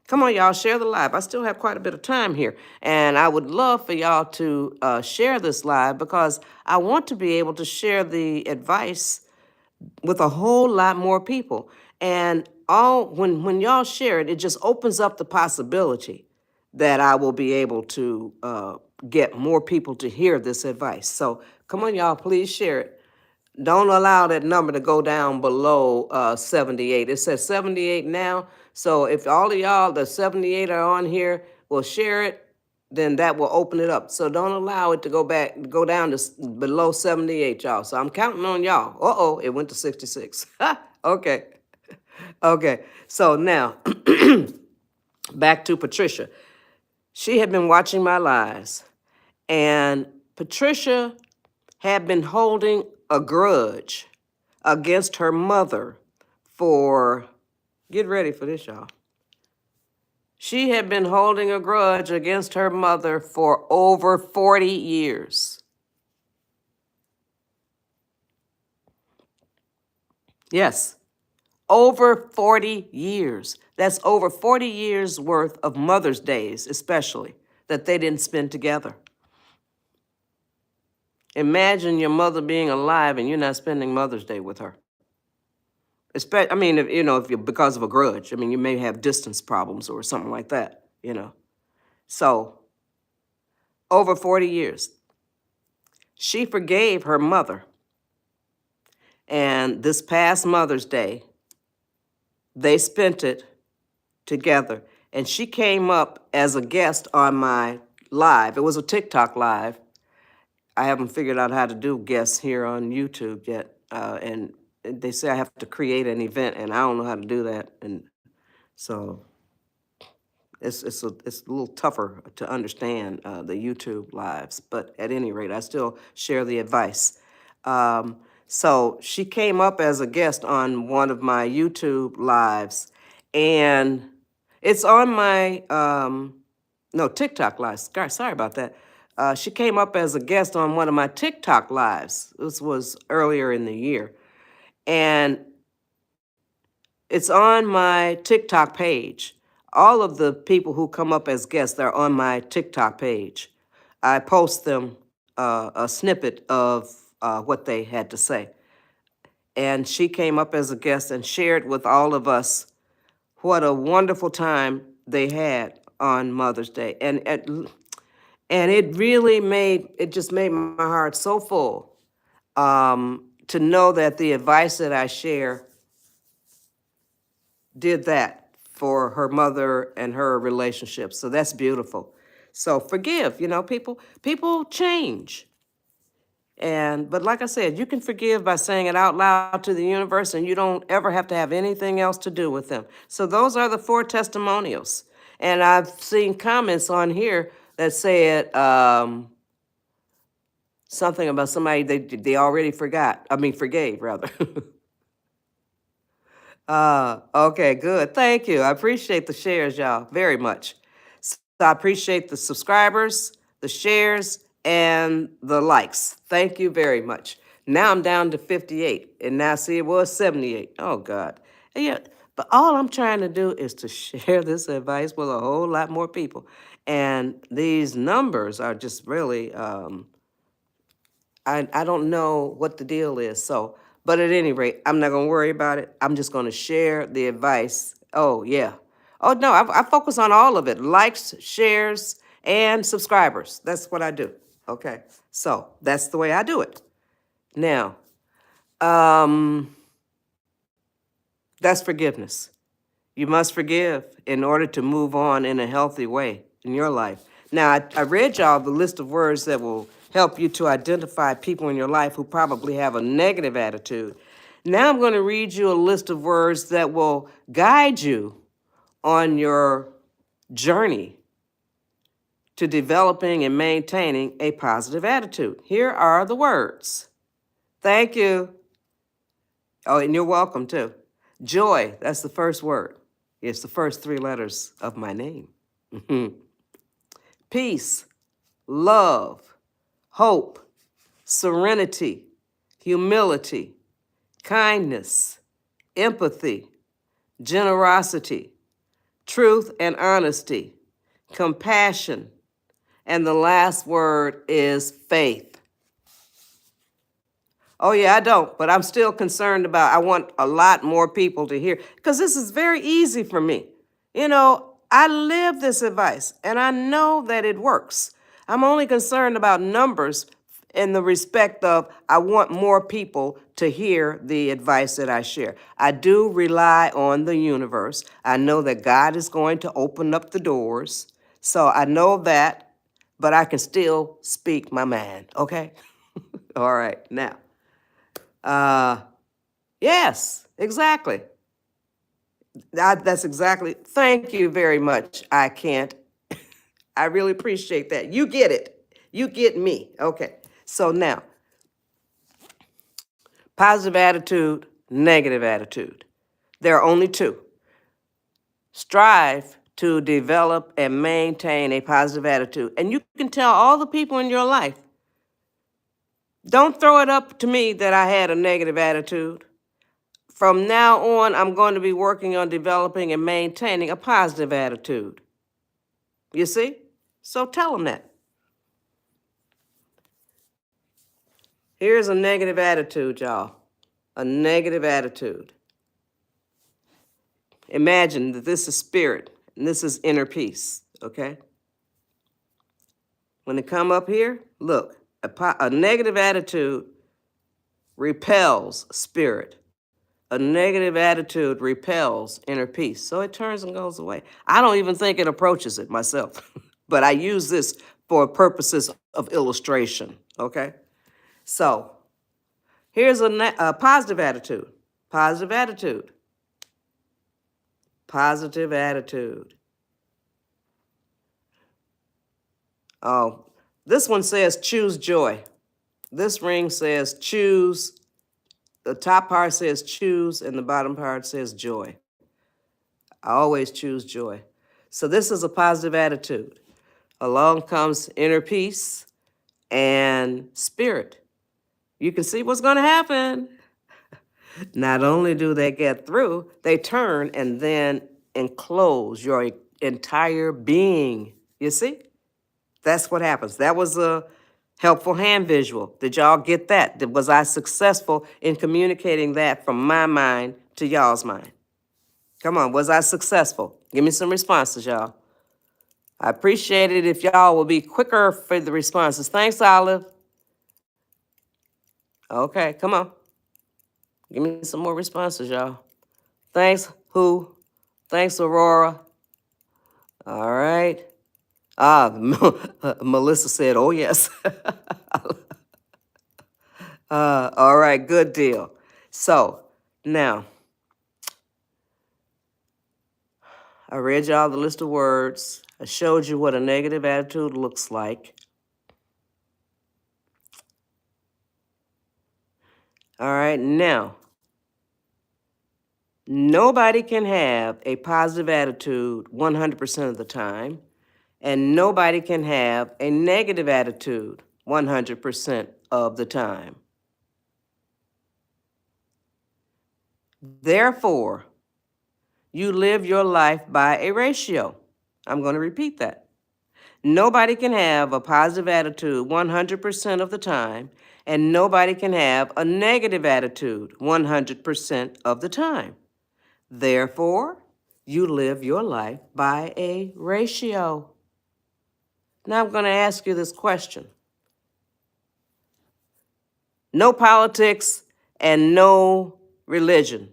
Come on, y'all, share the live. I still have quite a bit of time here. And I would love for y'all to share this live, because I want to be able to share the advice with a whole lot more people. And when y'all share it, it just opens up the possibility that I will be able to get more people to hear this advice. So come on, y'all, please share it. Don't allow that number to go down below 78. It says 78 now. So if all of y'all, the 78 are on here, will share it, then that will open it up. So don't allow it to go down to below 78, y'all. So I'm counting on y'all. Uh-oh, it went to 66. Okay. Okay. So now, back to Patricia. She had been watching my lives, and Patricia had been holding a grudge against her mother for, get ready for this, y'all. She had been holding a grudge against her mother for over 40 years. Yes, over 40 years. That's over 40 years worth of Mother's Days, especially, that they didn't spend together. Imagine your mother being alive and you're not spending Mother's Day with her. I mean, if you're because of a grudge. I mean, you may have distance problems or something like that, So, over 40 years. She forgave her mother. And this past Mother's Day, they spent it together. And she came up as a guest on my live. It was a TikTok live. I haven't figured out how to do guests here on YouTube yet. And they say I have to create an event, and I don't know how to do that. And so it's a little tougher to understand the YouTube lives. But at any rate, I still share the advice. So she came up as a guest on one of my YouTube lives, and it's on my no TikTok lives. Sorry about that. She came up as a guest on one of my TikTok lives. This was earlier in the year, and it's on my TikTok page. All of the people who come up as guests are on my TikTok page. I post them a snippet of what they had to say. And she came up as a guest and shared with all of us what a wonderful time they had on Mother's Day. And it really just made my heart so full to know that the advice that I share did that for her mother and her relationship. So that's beautiful. So forgive, people change. But like I said, you can forgive by saying it out loud to the universe, and you don't ever have to have anything else to do with them. So those are the 4 testimonials. And I've seen comments on here that said something about somebody they already forgave rather. Okay, good. Thank you. I appreciate the shares, y'all, very much. So I appreciate the subscribers, the shares, and the likes. Thank you very much. Now I'm down to 58, and now see, it was 78. Oh, God. Yeah, but all I'm trying to do is to share this advice with a whole lot more people. And these numbers are just really I don't know what the deal is. So, but at any rate, I'm not going to worry about it. I'm just going to share the advice. Oh, yeah. Oh, no, I focus on all of it. Likes, shares, and subscribers. That's what I do. Okay. So that's the way I do it. Now, that's forgiveness. You must forgive in order to move on in a healthy way in your life. Now, I read y'all the list of words that will help you to identify people in your life who probably have a negative attitude. Now I'm going to read you a list of words that will guide you on your journey to developing and maintaining a positive attitude. Here are the words. Thank you. Oh, and you're welcome too. Joy, that's the first word. It's the first 3 letters of my name. Peace, love, hope, serenity, humility, kindness, empathy, generosity, truth and honesty, compassion, and the last word is faith. Oh, yeah, I don't, but I'm still concerned about, I want a lot more people to hear, because this is very easy for me. I live this advice, and I know that it works. I'm only concerned about numbers in the respect of I want more people to hear the advice that I share. I do rely on the universe. I know that God is going to open up the doors, so I know that, but I can still speak my mind, okay? All right, now. Yes, exactly. That's exactly. Thank you very much. I can't. I really appreciate that. You get it. You get me. Okay. So now, positive attitude, negative attitude. There are only 2. Strive to develop and maintain a positive attitude. And you can tell all the people in your life, don't throw it up to me that I had a negative attitude. From now on, I'm going to be working on developing and maintaining a positive attitude. You see? So tell them that. Here's a negative attitude, y'all. A negative attitude. Imagine that this is spirit and this is inner peace, okay? When they come up here, look, a negative attitude repels spirit. A negative attitude repels inner peace. So it turns and goes away. I don't even think it approaches it myself, but I use this for purposes of illustration, okay? So here's a positive attitude. Positive attitude. Positive attitude. Oh, this one says choose joy. This ring says choose The top part says choose, and the bottom part says joy. I always choose joy. So this is a positive attitude. Along comes inner peace and spirit. You can see what's going to happen. Not only do they get through, they turn and then enclose your entire being. You see? That's what happens. That was a helpful hand visual. Did y'all get that? Was I successful in communicating that from my mind to y'all's mind? Come on, was I successful? Give me some responses, y'all. I appreciate it if y'all will be quicker for the responses. Thanks, Olive. Okay, come on. Give me some more responses, y'all. Thanks, who? Thanks, Aurora. All right. Melissa said, oh, yes. All right, good deal. So, now, I read y'all the list of words. I showed you what a negative attitude looks like. All right, now, nobody can have a positive attitude 100% of the time, and nobody can have a negative attitude 100% of the time. Therefore, you live your life by a ratio. I'm going to repeat that. Nobody can have a positive attitude 100% of the time, and nobody can have a negative attitude 100% of the time. Therefore, you live your life by a ratio. Now I'm going to ask you this question. No politics and no religion.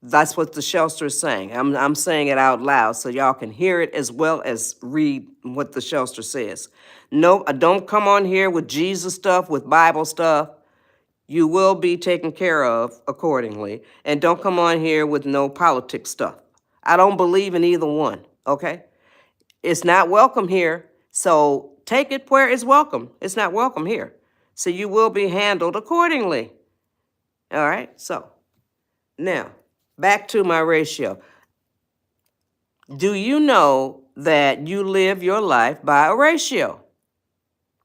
That's what the Shelster is saying. I'm saying it out loud so y'all can hear it as well as read what the Shelster says. No, don't come on here with Jesus stuff, with Bible stuff. You will be taken care of accordingly. And don't come on here with no politics stuff. I don't believe in either one, okay? It's not welcome here, so take it where it's welcome. It's not welcome here. So you will be handled accordingly. All right, so now, back to my ratio. Do you know that you live your life by a ratio?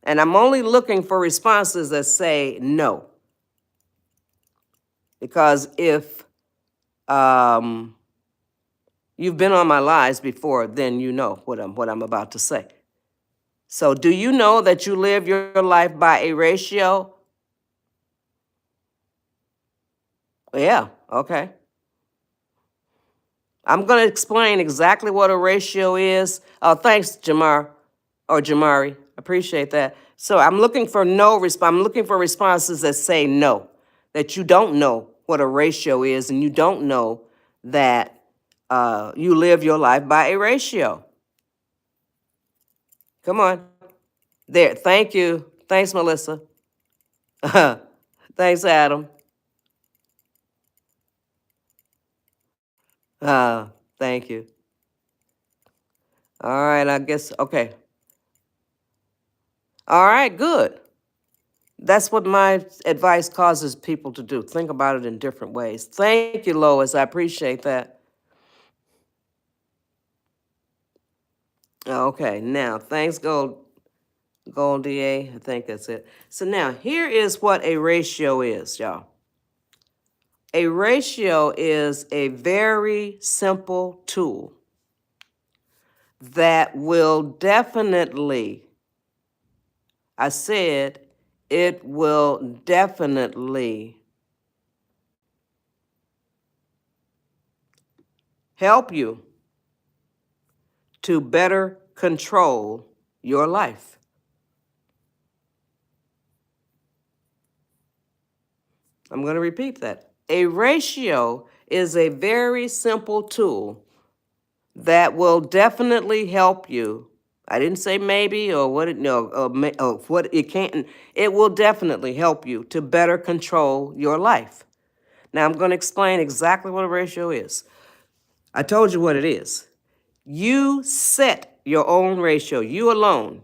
And I'm only looking for responses that say no. Because if you've been on my lives before, then you know what I'm about to say. So do you know that you live your life by a ratio? Yeah, okay. I'm going to explain exactly what a ratio is. Oh, thanks, Jamari. Appreciate that. So I'm looking for I'm looking for responses that say no, that you don't know what a ratio is, and you don't know that you live your life by a ratio. Come on. There. Thank you. Thanks, Melissa. Thanks, Adam. Thank you. All right, I guess, okay. All right, good. That's what my advice causes people to do. Think about it in different ways. Thank you, Lois. I appreciate that. Okay, now, thanks, Goldie. I think that's it. So now, here is what a ratio is, y'all. A ratio is a very simple tool that will definitely, I said, it will definitely help you to better control your life. I'm going to repeat that. A ratio is a very simple tool that will definitely help you. I didn't say maybe or what it no or what it can't. It will definitely help you to better control your life. Now I'm going to explain exactly what a ratio is. I told you what it is. You set your own ratio. You alone.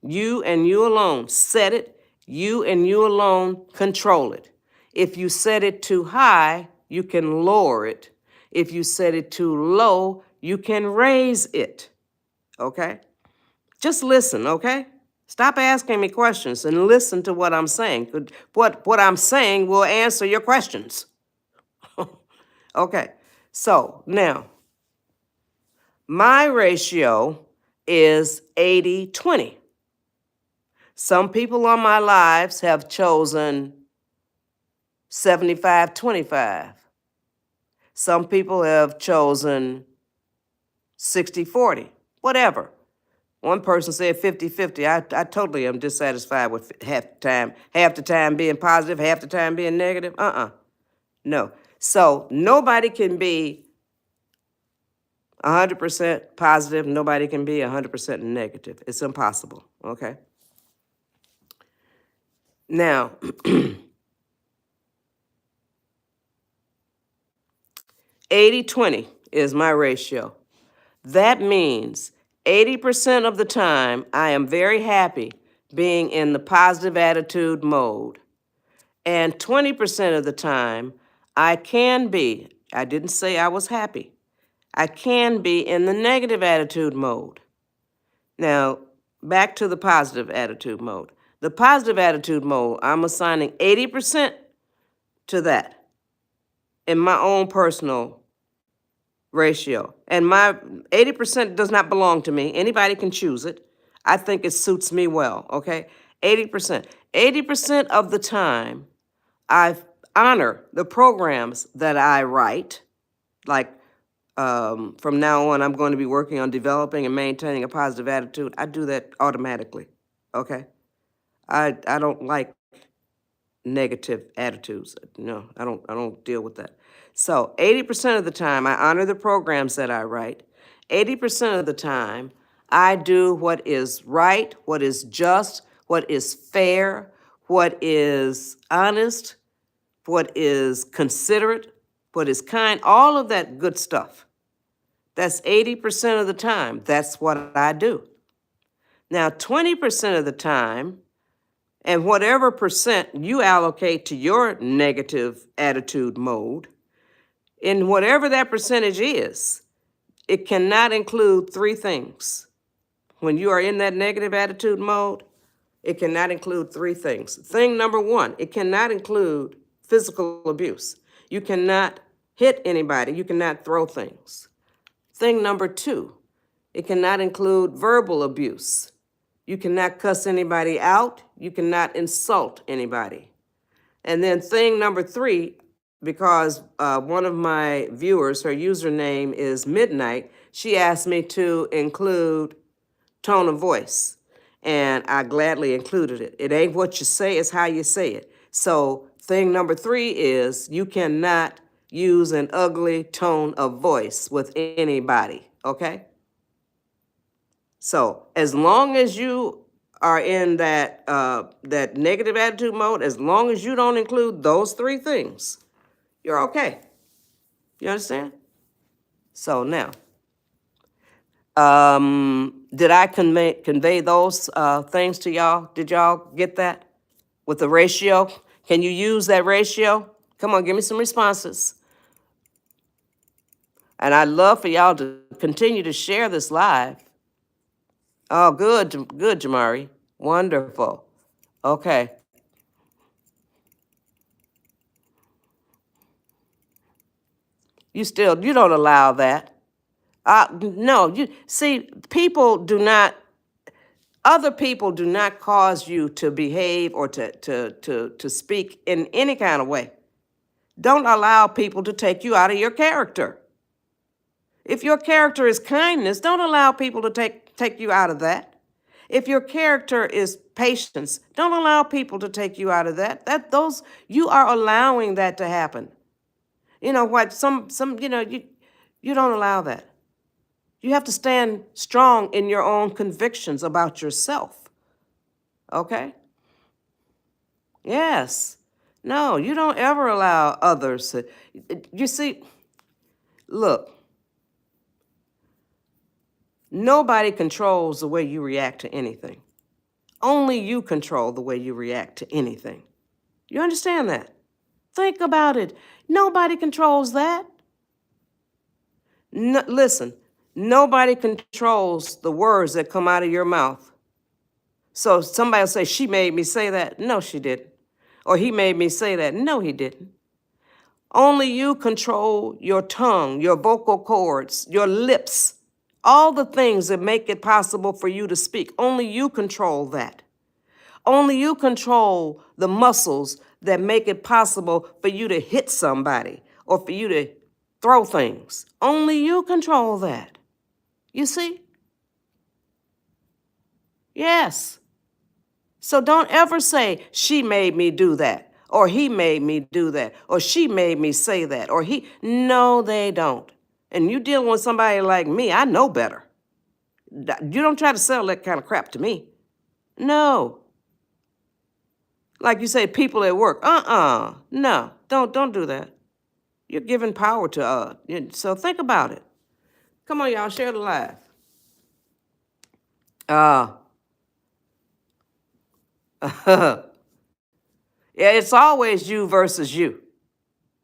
You and you alone set it. You and you alone control it. If you set it too high, you can lower it. If you set it too low, you can raise it. Okay? Just listen, okay? Stop asking me questions and listen to what I'm saying. What I'm saying will answer your questions. Okay, so now, my ratio is 80-20. Some people on my lives have chosen 75-25. Some people have chosen 60-40, whatever. One person said 50-50. I totally am dissatisfied with half the time being positive, half the time being negative. No. So nobody can be 100% positive. Nobody can be 100% negative. It's impossible, okay? Now, 80-20 is my ratio. That means 80% of the time I am very happy being in the positive attitude mode. And 20% of the time I can be, I didn't say I was happy, I can be in the negative attitude mode. Now, back to the positive attitude mode. The positive attitude mode, I'm assigning 80% to that in my own personal ratio. And my 80% does not belong to me. Anybody can choose it. I think it suits me well, okay? 80%. 80% of the time, I honor the programs that I write. Like, from now on, I'm going to be working on developing and maintaining a positive attitude. I do that automatically, okay? I don't like negative attitudes. No, I don't deal with that. So 80% of the time, I honor the programs that I write. 80% of the time, I do what is right, what is just, what is fair, what is honest, what is considerate, what is kind, all of that good stuff. That's 80% of the time. That's what I do. Now, 20% of the time, and whatever percent you allocate to your negative attitude mode, in whatever that percentage is, it cannot include three things. When you are in that negative attitude mode, it cannot include three things. Thing number one, it cannot include physical abuse. You cannot hit anybody. You cannot throw things. Thing number two, it cannot include verbal abuse. You cannot cuss anybody out. You cannot insult anybody. And then thing number three, because one of my viewers, her username is Midnight, she asked me to include tone of voice. And I gladly included it. It ain't what you say, it's how you say it. So thing number three is you cannot use an ugly tone of voice with anybody, okay? So as long as you are in that that negative attitude mode, as long as you don't include those three things, you're okay. You understand? So now, did I convey those things to y'all? Did y'all get that with the ratio? Can you use that ratio? Come on, give me some responses. And I'd love for y'all to continue to share this live. Oh, good, good, Jamari. Wonderful. Okay. You don't allow that. No, you see, other people do not cause you to behave or to speak in any kind of way. Don't allow people to take you out of your character. If your character is kindness, don't allow people to take you out of that. If your character is patience, don't allow people to take you out of that. You are allowing that to happen. You know what? You don't allow that. You have to stand strong in your own convictions about yourself. Okay? Yes. No, you don't ever allow others to. You see, look, nobody controls the way you react to anything. Only you control the way you react to anything. You understand that? Think about it. Nobody controls that. No, listen, nobody controls the words that come out of your mouth. So somebody will say, she made me say that. No, she didn't. Or he made me say that. No, he didn't. Only you control your tongue, your vocal cords, your lips, all the things that make it possible for you to speak. Only you control that. Only you control the muscles that make it possible for you to hit somebody or for you to throw things. Only you control that. You see? Yes. So don't ever say, she made me do that, or he made me do that, or she made me say that, or he. No, they don't. And you dealing with somebody like me, I know better. You don't try to sell that kind of crap to me. No. Like you say, people at work. No, don't do that. You're giving power to so think about it. Come on, y'all, share the live. Yeah, it's always you versus you.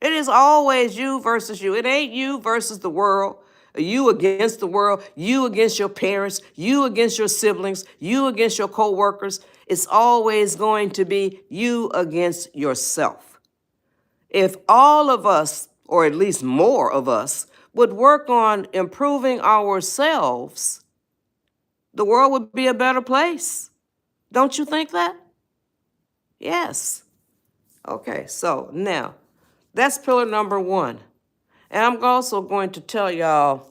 It is always you versus you. It ain't you versus the world, you against the world, you against your parents, you against your siblings, you against your coworkers. It's always going to be you against yourself. If all of us, or at least more of us, would work on improving ourselves, the world would be a better place. Don't you think that? Yes. Okay, so now that's pillar number one. And I'm also going to tell y'all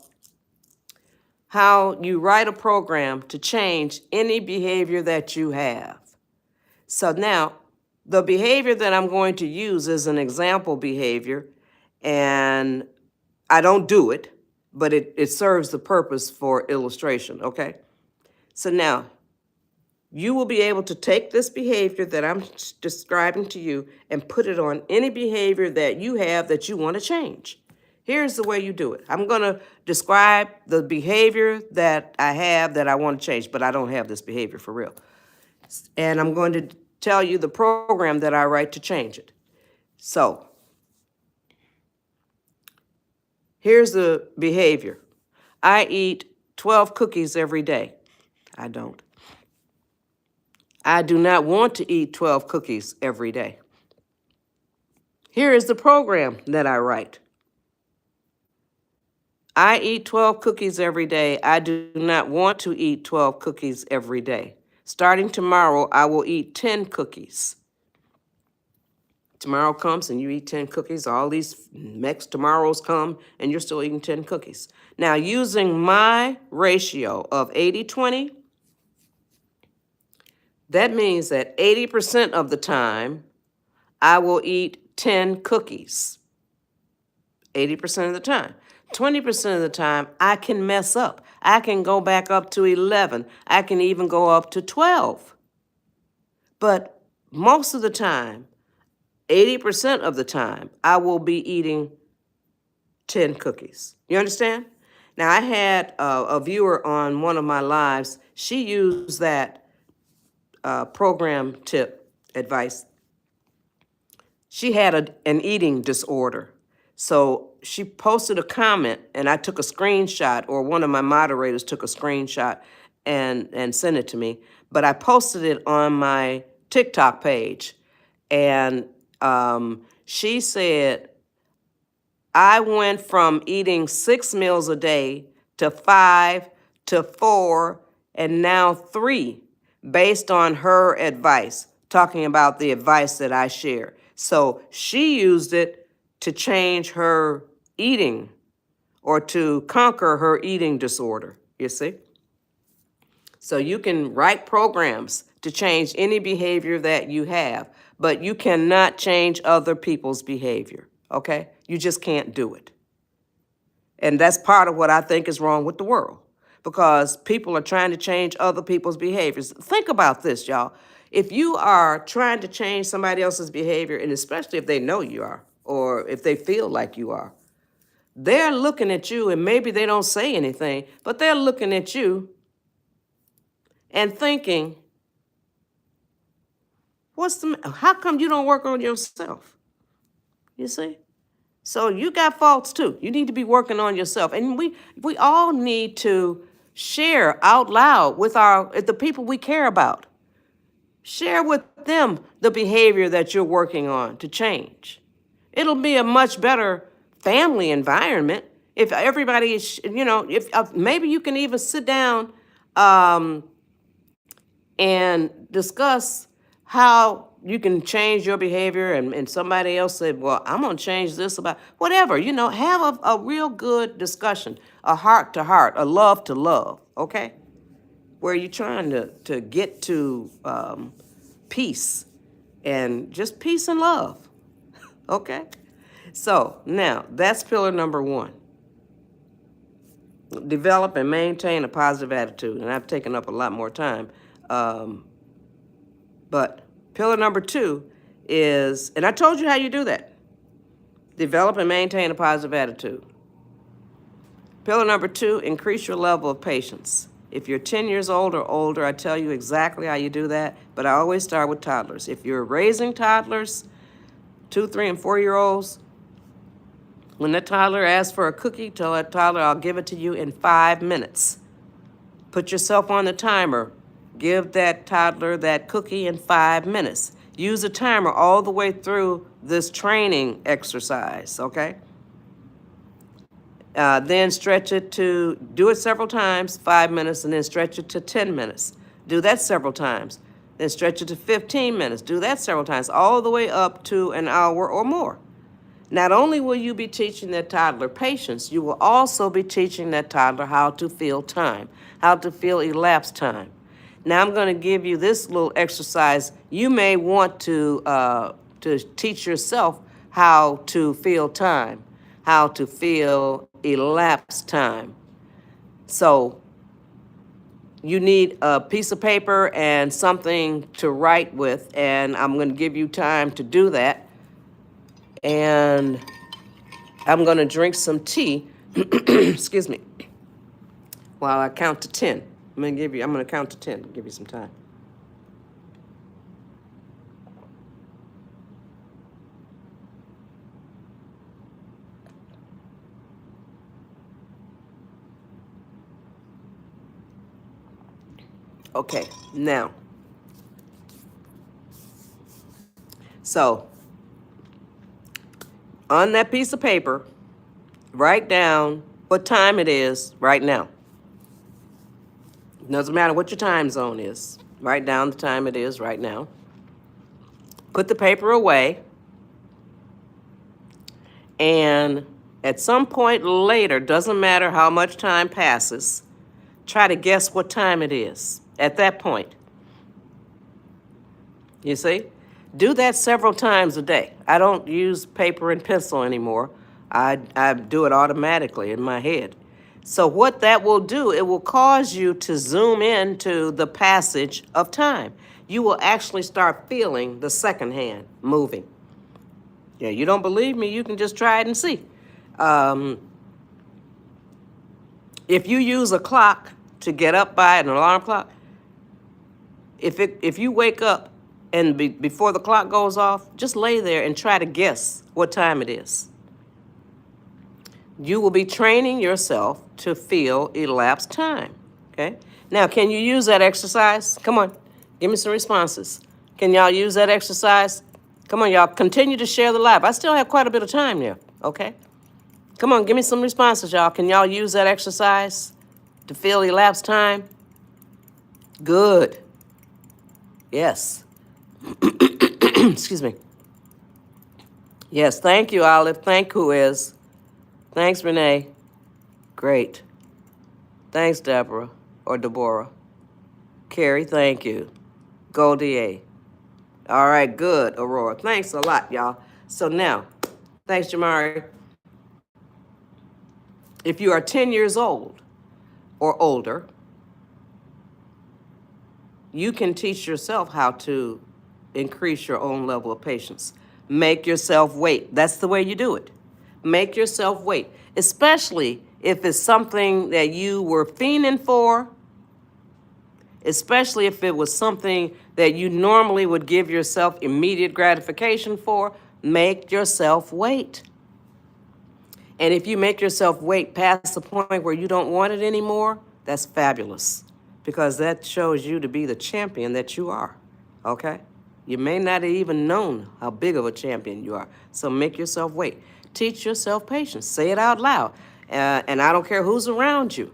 how you write a program to change any behavior that you have. So now, the behavior that I'm going to use is an example behavior, and I don't do it, but it serves the purpose for illustration, okay? So now, you will be able to take this behavior that I'm describing to you and put it on any behavior that you have that you want to change. Here's the way you do it. I'm going to describe the behavior that I have that I want to change, but I don't have this behavior for real. And I'm going to tell you the program that I write to change it. So, here's the behavior. I eat 12 cookies every day. I don't. I do not want to eat 12 cookies every day. Here is the program that I write. I eat 12 cookies every day. I do not want to eat 12 cookies every day. Starting tomorrow, I will eat 10 cookies. Tomorrow comes and you eat 10 cookies. All these next tomorrows come and you're still eating 10 cookies. Now, using my ratio of 80-20, that means that 80% of the time, I will eat 10 cookies. 80% of the time. 20% of the time, I can mess up. I can go back up to 11. I can even go up to 12. But most of the time, 80% of the time, I will be eating 10 cookies. You understand? Now, I had a viewer on one of my lives. She used that program tip advice. She had an eating disorder. So she posted a comment, and I took a screenshot, or one of my moderators took a screenshot and sent it to me. But I posted it on my TikTok page, and she said, I went from eating 6 meals a day to 5 to 4 and now 3 based on her advice, talking about the advice that I share. So she used it to change her eating or to conquer her eating disorder, you see? So you can write programs to change any behavior that you have, but you cannot change other people's behavior, okay? You just can't do it. And that's part of what I think is wrong with the world, because people are trying to change other people's behaviors. Think about this, y'all. If you are trying to change somebody else's behavior, and especially if they know you are, or if they feel like you are, they're looking at you, and maybe they don't say anything, but they're looking at you and thinking, how come you don't work on yourself? You see? So you got faults too. You need to be working on yourself. And we all need to share out loud with the people we care about. Share with them the behavior that you're working on to change. It'll be a much better family environment if everybody is, if maybe you can even sit down and discuss how you can change your behavior, and somebody else said, well, I'm going to change this about whatever, have a real good discussion, a heart to heart, a love to love, okay? Where you're trying to get to peace, and just peace and love, okay? So now that's pillar number 1. Develop and maintain a positive attitude. And I've taken up a lot more time. But pillar number 2 is, and I told you how you do that. Develop and maintain a positive attitude. Pillar number 2, increase your level of patience. If you're 10 years old or older, I tell you exactly how you do that, but I always start with toddlers. If you're raising toddlers, 2, 3, and 4-year-olds, when that toddler asks for a cookie, tell that toddler, I'll give it to you in 5 minutes. Put yourself on the timer. Give that toddler that cookie in 5 minutes. Use a timer all the way through this training exercise, okay? Then stretch it to, do it several times, 5 minutes, and then stretch it to 10 minutes. Do that several times. Then stretch it to 15 minutes. Do that several times, all the way up to an hour or more. Not only will you be teaching that toddler patience, you will also be teaching that toddler how to feel time, how to feel elapsed time. Now I'm going to give you this little exercise. You may want to teach yourself how to feel time, how to feel elapsed time. So you need a piece of paper and something to write with, and I'm going to give you time to do that. And I'm going to drink some tea, excuse me, while I count to 10. I'm going to count to 10 and give you some time. Okay, now, so on that piece of paper, write down what time it is right now. Doesn't matter what your time zone is. Write down the time it is right now. Put the paper away. And at some point later, doesn't matter how much time passes, try to guess what time it is at that point. You see? Do that several times a day. I don't use paper and pencil anymore. I do it automatically in my head. So what that will do, it will cause you to zoom into the passage of time. You will actually start feeling the second hand moving. Yeah, you don't believe me, you can just try it and see. If you use a clock to get up by, an alarm clock, if you wake up and before the clock goes off, just lay there and try to guess what time it is. You will be training yourself to feel elapsed time, okay? Now, can you use that exercise? Come on, give me some responses. Can y'all use that exercise? Come on, y'all, continue to share the live. I still have quite a bit of time there, okay? Come on, give me some responses, y'all. Can y'all use that exercise to feel elapsed time? Good. Yes. Excuse me. Yes, thank you, Olive. Thank who is. Thanks, Renee. Great. Thanks, Deborah, or Deborah. Carrie, thank you. Goldie A. All right, good, Aurora. Thanks a lot, y'all. So now, thanks, Jamari. If you are 10 years old or older, you can teach yourself how to increase your own level of patience. Make yourself wait. That's the way you do it. Make yourself wait, especially if it's something that you were fiending for, especially if it was something that you normally would give yourself immediate gratification for. Make yourself wait. And if you make yourself wait past the point where you don't want it anymore, that's fabulous, because that shows you to be the champion that you are, okay? You may not have even known how big of a champion you are. So make yourself wait. Teach yourself patience. Say it out loud. And I don't care who's around you.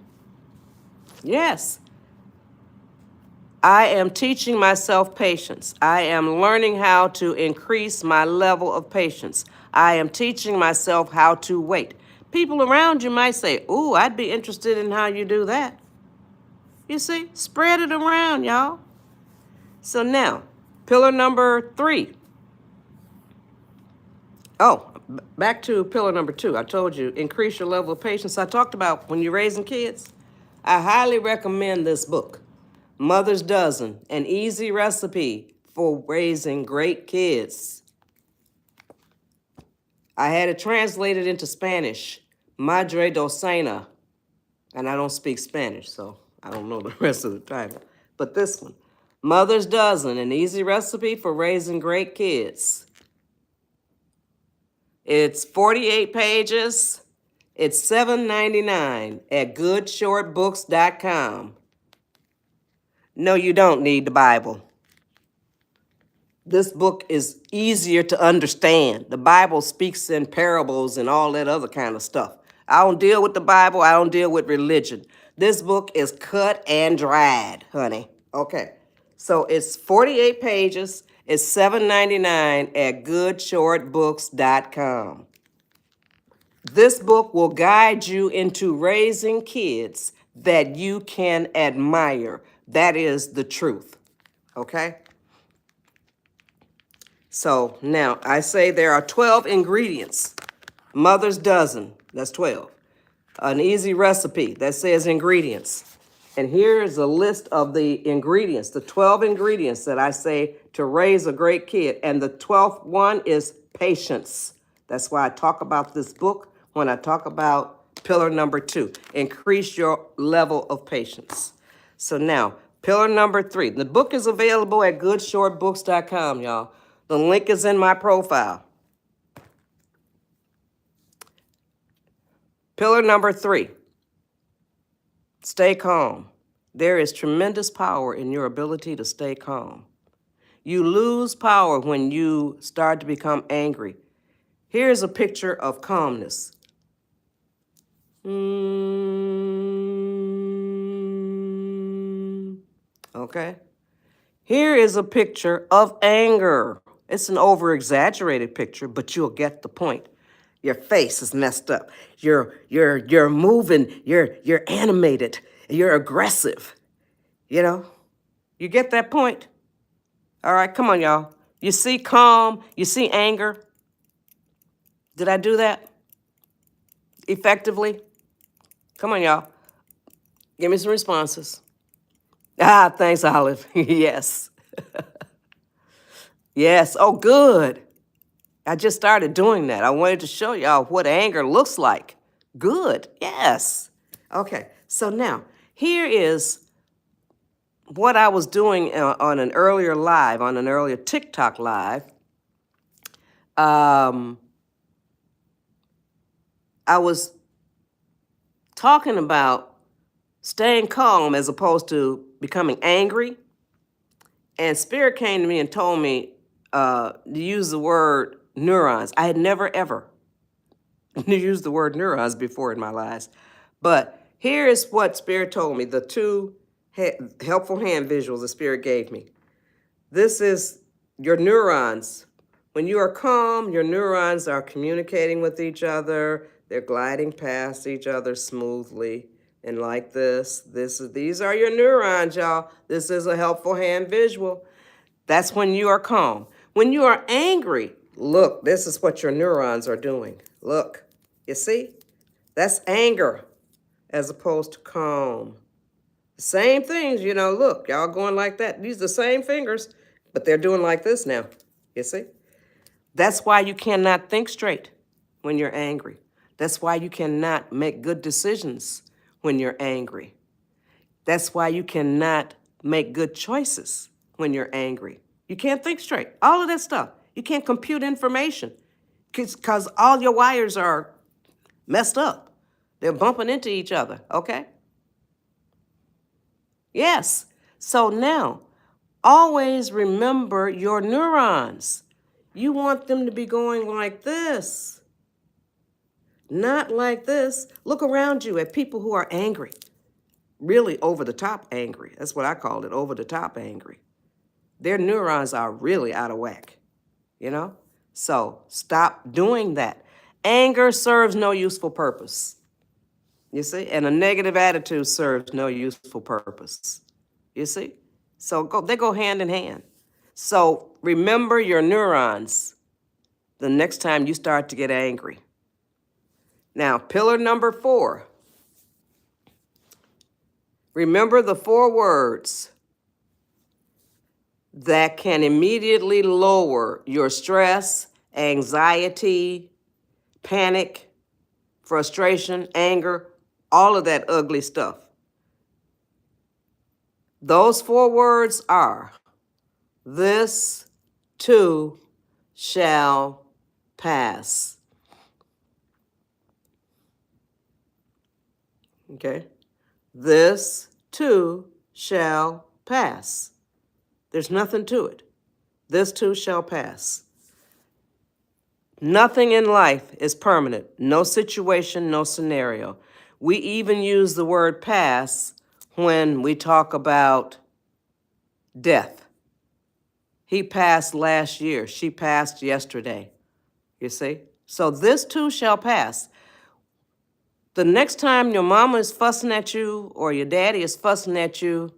Yes, I am teaching myself patience. I am learning how to increase my level of patience. I am teaching myself how to wait. People around you might say, "Ooh, I'd be interested in how you do that." You see, spread it around, y'all. So now, pillar number 3. Oh, back to pillar number 2. I told you, increase your level of patience. I talked about when you're raising kids. I highly recommend this book, Mother's Dozen, an easy recipe for raising great kids. I had it translated into Spanish, Madre Docena, and I don't speak Spanish, so I don't know the rest of the title. But this one, Mother's Dozen, an easy recipe for raising great kids. It's 48 pages. It's $7.99 at goodshortbooks.com. No, you don't need the Bible. This book is easier to understand. The Bible speaks in parables and all that other kind of stuff. I don't deal with the Bible. I don't deal with religion. This book is cut and dried, honey. Okay. So it's 48 pages. It's $7.99 at goodshortbooks.com. This book will guide you into raising kids that you can admire. That is the truth. Okay? So now I say there are 12 ingredients. Mother's Dozen, that's 12. An easy recipe that says ingredients. And here is a list of the ingredients, the 12 ingredients that I say to raise a great kid. And the 12th one is patience. That's why I talk about this book when I talk about pillar number 2, increase your level of patience. So now, pillar number 3. The book is available at goodshortbooks.com, y'all. The link is in my profile. Pillar number 3, stay calm. There is tremendous power in your ability to stay calm. You lose power when you start to become angry. Here's a picture of calmness. Okay. Here is a picture of anger. It's an over-exaggerated picture, but you'll get the point. Your face is messed up. You're moving. You're animated. You're aggressive. You know, you get that point. All right, come on, y'all. You see calm. You see anger. Did I do that effectively? Come on, y'all. Give me some responses. Ah, thanks, Olive. Yes. Yes. Oh, good. I just started doing that. I wanted to show y'all what anger looks like. Good. Yes. Okay. So now, here is what I was doing on an earlier live, on an earlier TikTok live. I was talking about staying calm as opposed to becoming angry. And Spirit came to me and told me to use the word neurons. I had never, ever used the word neurons before in my lives. But here is what Spirit told me, the 2 helpful hand visuals the Spirit gave me. This is your neurons. When you are calm, your neurons are communicating with each other. They're gliding past each other smoothly. And like this, these are your neurons, y'all. This is a helpful hand visual. That's when you are calm. When you are angry, look, this is what your neurons are doing. Look, you see? That's anger as opposed to calm. Same things, you know, look, y'all going like that. These are the same fingers, but they're doing like this now. You see? That's why you cannot think straight when you're angry. That's why you cannot make good decisions when you're angry. That's why you cannot make good choices when you're angry. You can't think straight. All of that stuff. You can't compute information because all your wires are messed up. They're bumping into each other, okay? Yes. So now, always remember your neurons. You want them to be going like this, not like this. Look around you at people who are angry, really over the top angry. That's what I call it, over the top angry. Their neurons are really out of whack, you know? So stop doing that. Anger serves no useful purpose, you see? And a negative attitude serves no useful purpose, you see? So they go hand in hand. So remember your neurons the next time you start to get angry. Now, pillar number 4. Remember the 4 words that can immediately lower your stress, anxiety, panic, frustration, anger, all of that ugly stuff. Those 4 words are, this too shall pass. Okay? This too shall pass. There's nothing to it. This too shall pass. Nothing in life is permanent. No situation, no scenario. We even use the word pass when we talk about death. He passed last year. She passed yesterday. You see? So this too shall pass. The next time your mama is fussing at you or your daddy is fussing at you,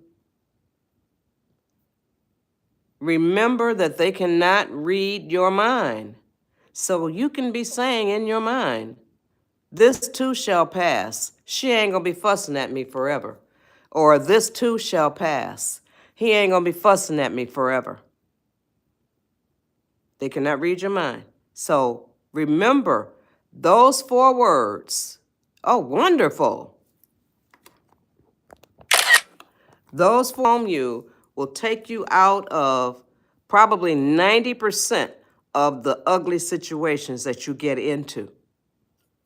remember that they cannot read your mind. So you can be saying in your mind, this too shall pass. She ain't gonna be fussing at me forever. Or this too shall pass. He ain't gonna be fussing at me forever. They cannot read your mind. So remember those 4 words. Oh, wonderful. Those from you will take you out of probably 90% of the ugly situations that you get into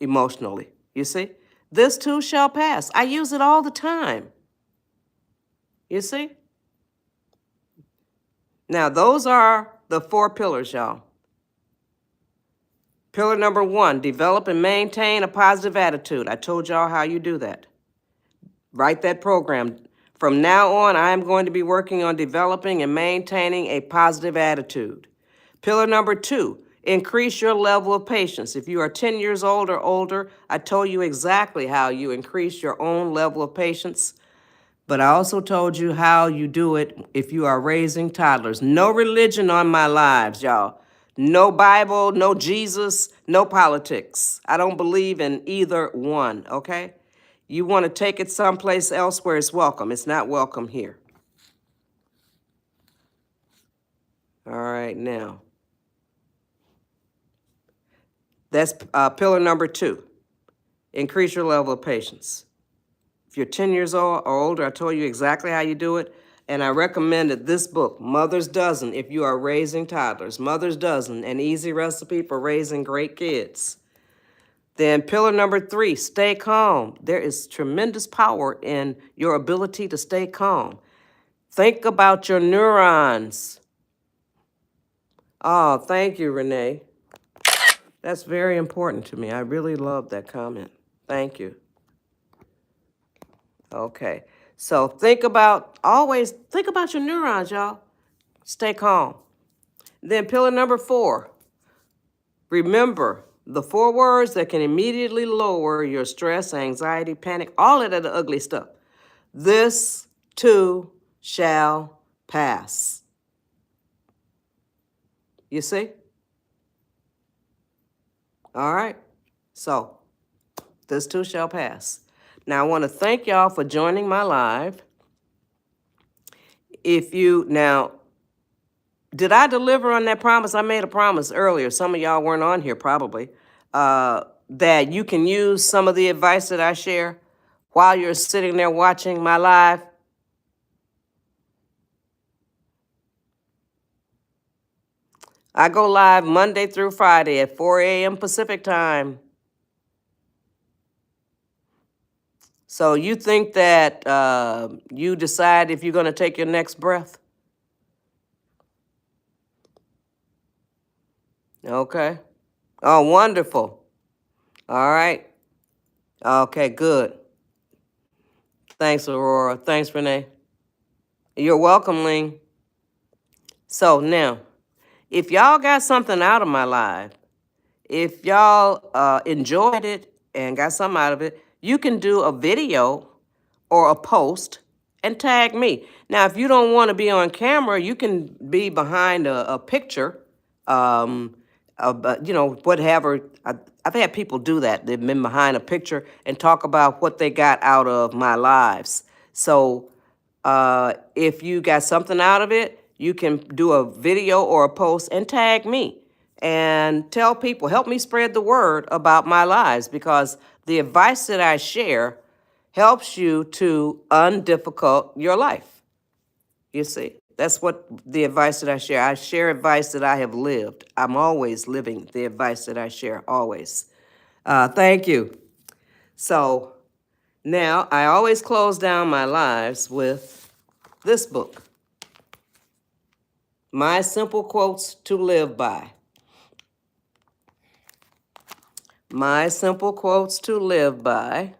emotionally. You see? This too shall pass. I use it all the time. You see? Now, those are the 4 pillars, y'all. Pillar number 1, develop and maintain a positive attitude. I told y'all how you do that. Write that program. From now on, I am going to be working on developing and maintaining a positive attitude. Pillar number 2, increase your level of patience. If you are 10 years old or older, I told you exactly how you increase your own level of patience. But I also told you how you do it if you are raising toddlers. No religion on my lives, y'all. No Bible, no Jesus, no politics. I don't believe in either one, okay? You want to take it someplace else where it's welcome. It's not welcome here. All right, now. That's pillar number 2. Increase your level of patience. If you're 10 years old or older, I told you exactly how you do it. And I recommended this book, Mother's Dozen, if you are raising toddlers. Mother's Dozen, an easy recipe for raising great kids. Then pillar number 3, stay calm. There is tremendous power in your ability to stay calm. Think about your neurons. Oh, thank you, Renee. That's very important to me. I really love that comment. Thank you. Okay. So always think about your neurons, y'all. Stay calm. Then pillar number 4, remember the 4 words that can immediately lower your stress, anxiety, panic, all of that ugly stuff. This too shall pass. You see? All right. So this too shall pass. Now I want to thank y'all for joining my live. Did I deliver on that promise? I made a promise earlier. Some of y'all weren't on here probably. That you can use some of the advice that I share while you're sitting there watching my live. I go live Monday through Friday at 4 a.m. Pacific time. So you think that you decide if you're going to take your next breath? Okay. Oh, wonderful. All right. Okay, good. Thanks, Aurora. Thanks, Renee. You're welcome, Ling. So now, if y'all got something out of my live, if y'all enjoyed it and got something out of it, you can do a video or a post and tag me. Now, if you don't want to be on camera, you can be behind a picture, whatever. I've had people do that. They've been behind a picture and talk about what they got out of my lives. So if you got something out of it, you can do a video or a post and tag me and tell people, help me spread the word about my lives, because the advice that I share helps you to undifficult your life. You see, that's what the advice that I share. I share advice that I have lived. I'm always living the advice that I share, always. Thank you. So now I always close down my lives with this book, My Simple Quotes to Live By. My Simple Quotes to Live By.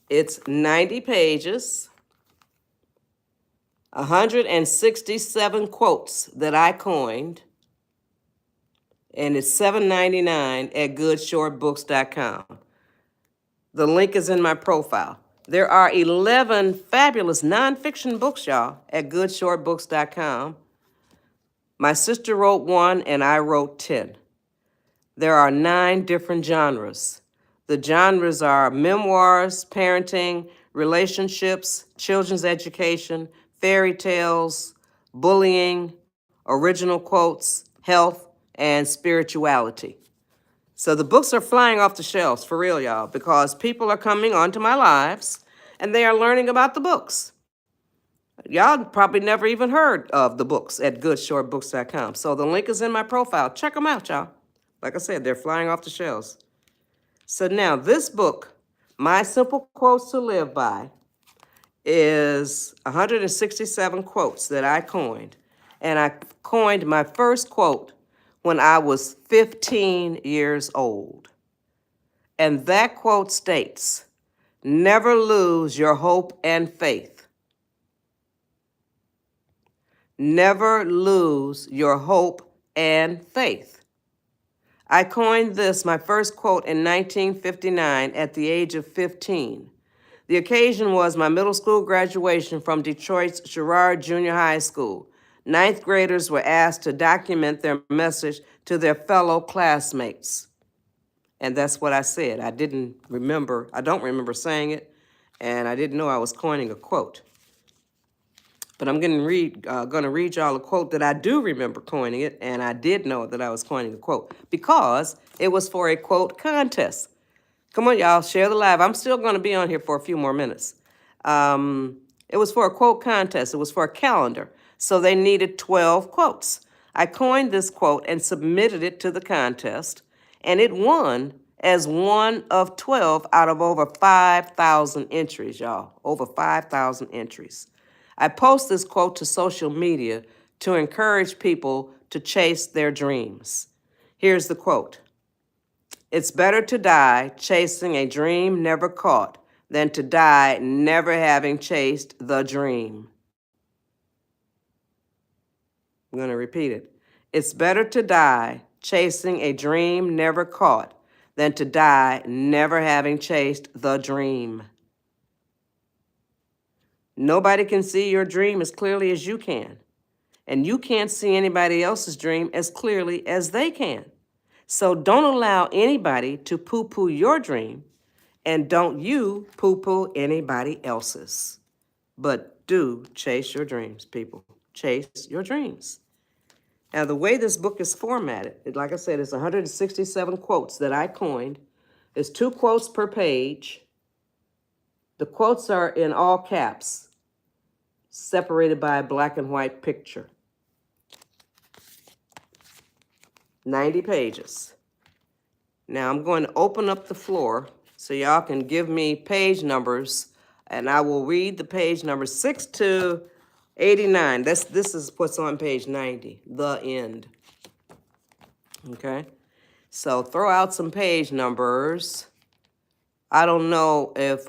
It's 90 pages, 167 quotes that I coined, and it's $7.99 at goodshortbooks.com. The link is in my profile. There are 11 fabulous nonfiction books, y'all, at goodshortbooks.com. My sister wrote one, and I wrote 10. There are 9 different genres. The genres are memoirs, parenting, relationships, children's education, fairy tales, bullying, original quotes, health, and spirituality. So the books are flying off the shelves, for real, y'all, because people are coming onto my lives and they are learning about the books. Y'all probably never even heard of the books at goodshortbooks.com. So the link is in my profile. Check them out, y'all. Like I said, they're flying off the shelves. So now this book, My Simple Quotes to Live By, is 167 quotes that I coined. And I coined my first quote when I was 15 years old. And that quote states, "Never lose your hope and faith." Never lose your hope and faith. I coined this, my first quote, in 1959 at the age of 15. The occasion was my middle school graduation from Detroit's Girard Junior High School. Ninth graders were asked to document their message to their fellow classmates. And that's what I said. I don't remember saying it, and I didn't know I was coining a quote. But I'm going to read y'all a quote that I do remember coining it, and I did know that I was coining a quote because it was for a quote contest. Come on, y'all, share the live. I'm still going to be on here for a few more minutes. It was for a quote contest. It was for a calendar, so they needed 12 quotes. I coined this quote and submitted it to the contest, and it won as one of 12 out of over 5,000 entries, y'all. Over 5,000 entries. I post this quote to social media to encourage people to chase their dreams. Here's the quote. "It's better to die chasing a dream never caught than to die never having chased the dream." I'm going to repeat it. It's better to die chasing a dream never caught than to die never having chased the dream. Nobody can see your dream as clearly as you can, and you can't see anybody else's dream as clearly as they can. So don't allow anybody to poo-poo your dream, and don't you poo-poo anybody else's. But do chase your dreams, people. Chase your dreams. Now, the way this book is formatted, like I said, it's 167 quotes that I coined. It's 2 quotes per page. The quotes are in all caps. separated by a black and white picture. 90 pages. Now I'm going to open up the floor so y'all can give me page numbers, and I will read the page numbers 6 to 89. This is what's on page 90, the end. Okay? So throw out some page numbers. I don't know if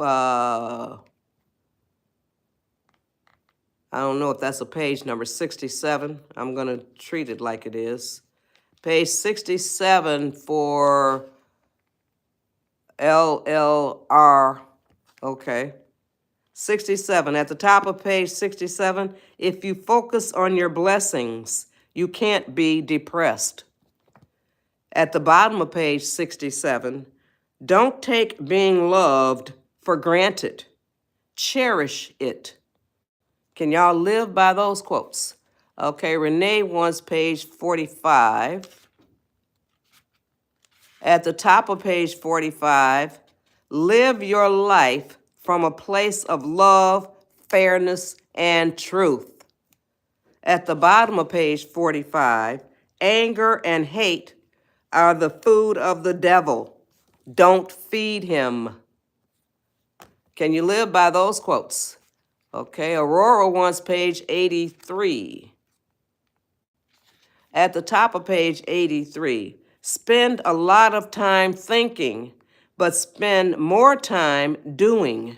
that's a page number 67. I'm going to treat it like it is. Page 67 for LLR. Okay. 67. At the top of page 67, if you focus on your blessings, you can't be depressed. At the bottom of page 67, don't take being loved for granted. Cherish it. Can y'all live by those quotes? Okay, Renee wants page 45. At the top of page 45, live your life from a place of love, fairness, and truth. At the bottom of page 45, anger and hate are the food of the devil. Don't feed him. Can you live by those quotes? Okay, Aurora wants page 83. At the top of page 83, spend a lot of time thinking, but spend more time doing.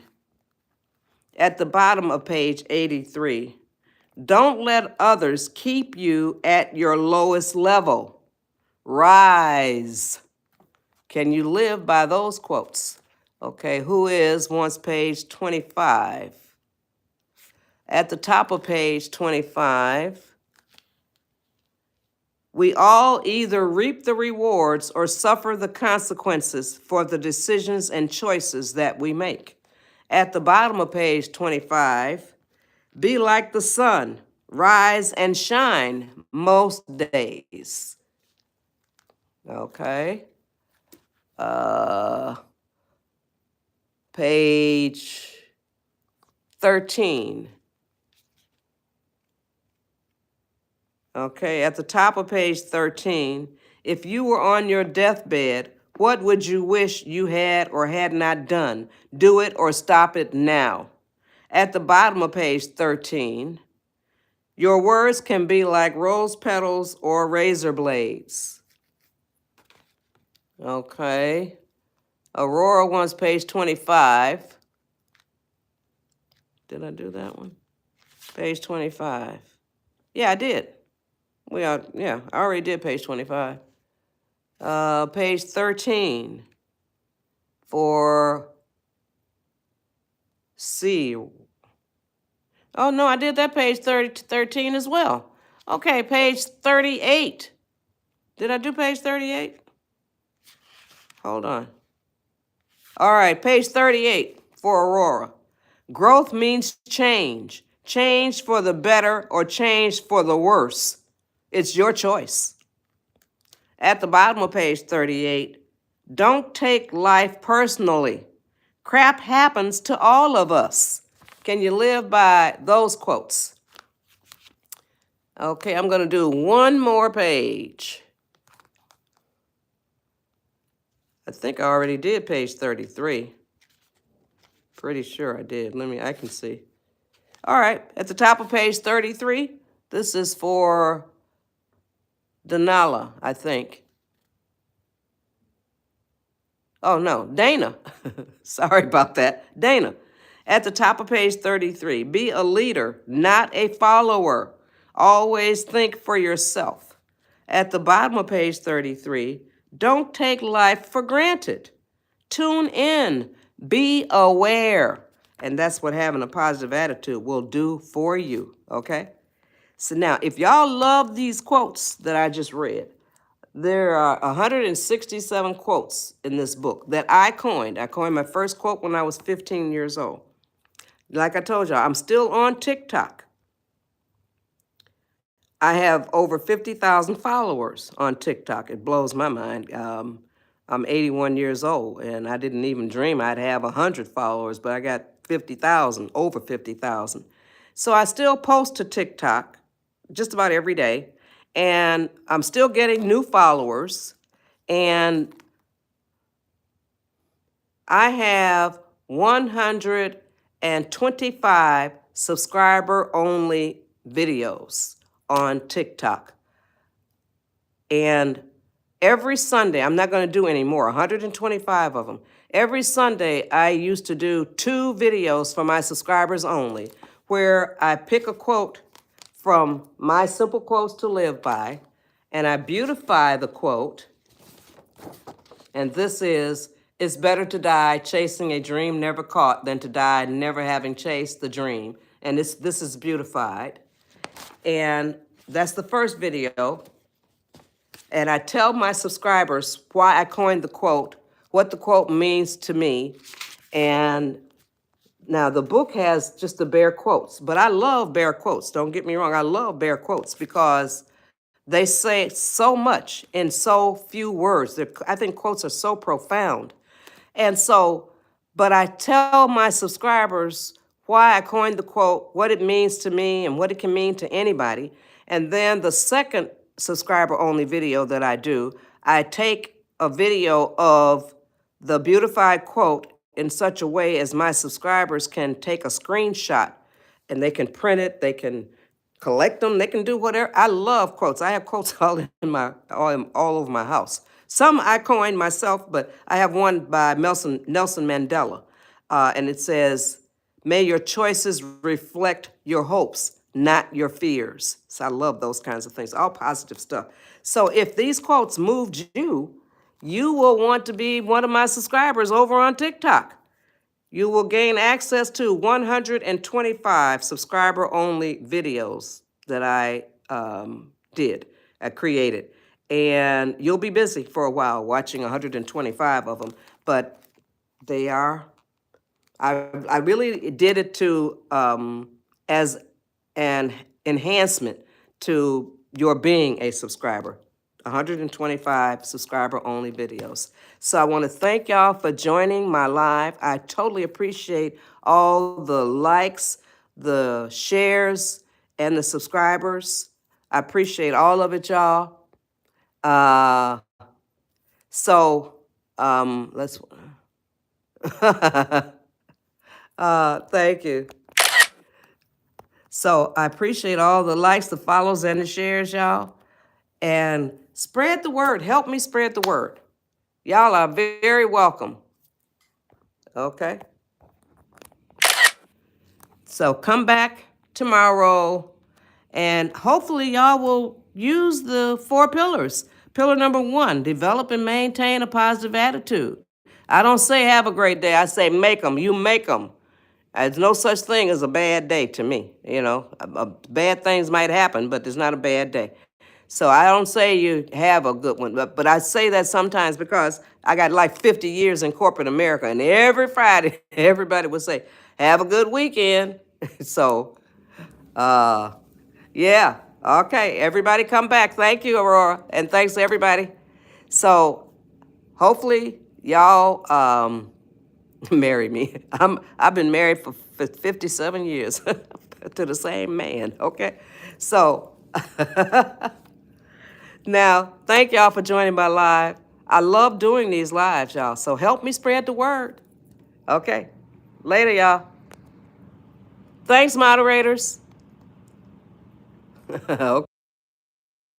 At the bottom of page 83, don't let others keep you at your lowest level. Rise. Can you live by those quotes? Okay, Who Is wants page 25. At the top of page 25, we all either reap the rewards or suffer the consequences for the decisions and choices that we make. At the bottom of page 25, be like the sun, rise and shine most days. Okay. Page 13. Okay, at the top of page 13, if you were on your deathbed, what would you wish you had or had not done? Do it or stop it now. At the bottom of page 13, your words can be like rose petals or razor blades. Okay. Aurora wants page 25. Did I do that one? Page 25. Yeah, I did. I already did page 25. Page 13 for C. Oh, no, I did that page 13 as well. Okay, page 38. Did I do page 38? Hold on. All right, page 38 for Aurora. Growth means change. Change for the better or change for the worse. It's your choice. At the bottom of page 38, don't take life personally. Crap happens to all of us. Can you live by those quotes? Okay, I'm going to do one more page. I think I already did page 33. Pretty sure I did. I can see. All right, at the top of page 33, this is for Denala, I think. Oh, no, Dana. Sorry about that. Dana. At the top of page 33, be a leader, not a follower. Always think for yourself. At the bottom of page 33, don't take life for granted. Tune in. Be aware. And that's what having a positive attitude will do for you, okay? So now, if y'all love these quotes that I just read, there are 167 quotes in this book that I coined. I coined my first quote when I was 15 years old. Like I told y'all, I'm still on TikTok. I have over 50,000 followers on TikTok. It blows my mind. I'm 81 years old, and I didn't even dream I'd have 100 followers, but I got 50,000, over 50,000. So I still post to TikTok just about every day, and I'm still getting new followers, and I have 125 subscriber-only videos on TikTok. And every Sunday, I'm not going to do any more, 125 of them. Every Sunday, I used to do 2 videos for my subscribers only, where I pick a quote from My Simple Quotes to Live By, and I beautify the quote. And this is, it's better to die chasing a dream never caught than to die never having chased the dream. And this is beautified. And that's the first video. And I tell my subscribers why I coined the quote, what the quote means to me. And now the book has just the bare quotes, but I love bare quotes. Don't get me wrong, I love bare quotes because they say so much in so few words. I think quotes are so profound. And so, but I tell my subscribers why I coined the quote, what it means to me, and what it can mean to anybody. And then the second subscriber-only video that I do, I take a video of the beautified quote in such a way as my subscribers can take a screenshot and they can print it, they can collect them, they can do whatever. I love quotes. I have quotes all over my house. Some I coined myself, but I have one by Nelson Mandela, and it says, "May your choices reflect your hopes, not your fears." So I love those kinds of things, all positive stuff. So if these quotes moved you, you will want to be one of my subscribers over on TikTok. You will gain access to 125 subscriber-only videos that I created. And you'll be busy for a while watching 125 of them, but they are, I really did it to, as an enhancement to your being a subscriber. 125 subscriber-only videos. So I want to thank y'all for joining my live. I totally appreciate all the likes, the shares, and the subscribers. I appreciate all of it, y'all. Let's, thank you. So I appreciate all the likes, the follows, and the shares, y'all. And spread the word. Help me spread the word. Y'all are very welcome. Okay? So come back tomorrow, and hopefully y'all will use the 4 pillars. Pillar number 1, develop and maintain a positive attitude. I don't say have a great day. I say make them. You make them. There's no such thing as a bad day to me. You know, bad things might happen, but there's not a bad day. So I don't say you have a good one, but I say that sometimes because I got like 50 years in corporate America, and every Friday, everybody would say, have a good weekend. So, yeah, okay, everybody come back. Thank you, Aurora, and thanks to everybody. So hopefully y'all marry me. I've been married for 57 years to the same man, okay? So, now, thank y'all for joining my live. I love doing these lives, y'all, so help me spread the word. Okay, later, y'all. Thanks, moderators. Okay.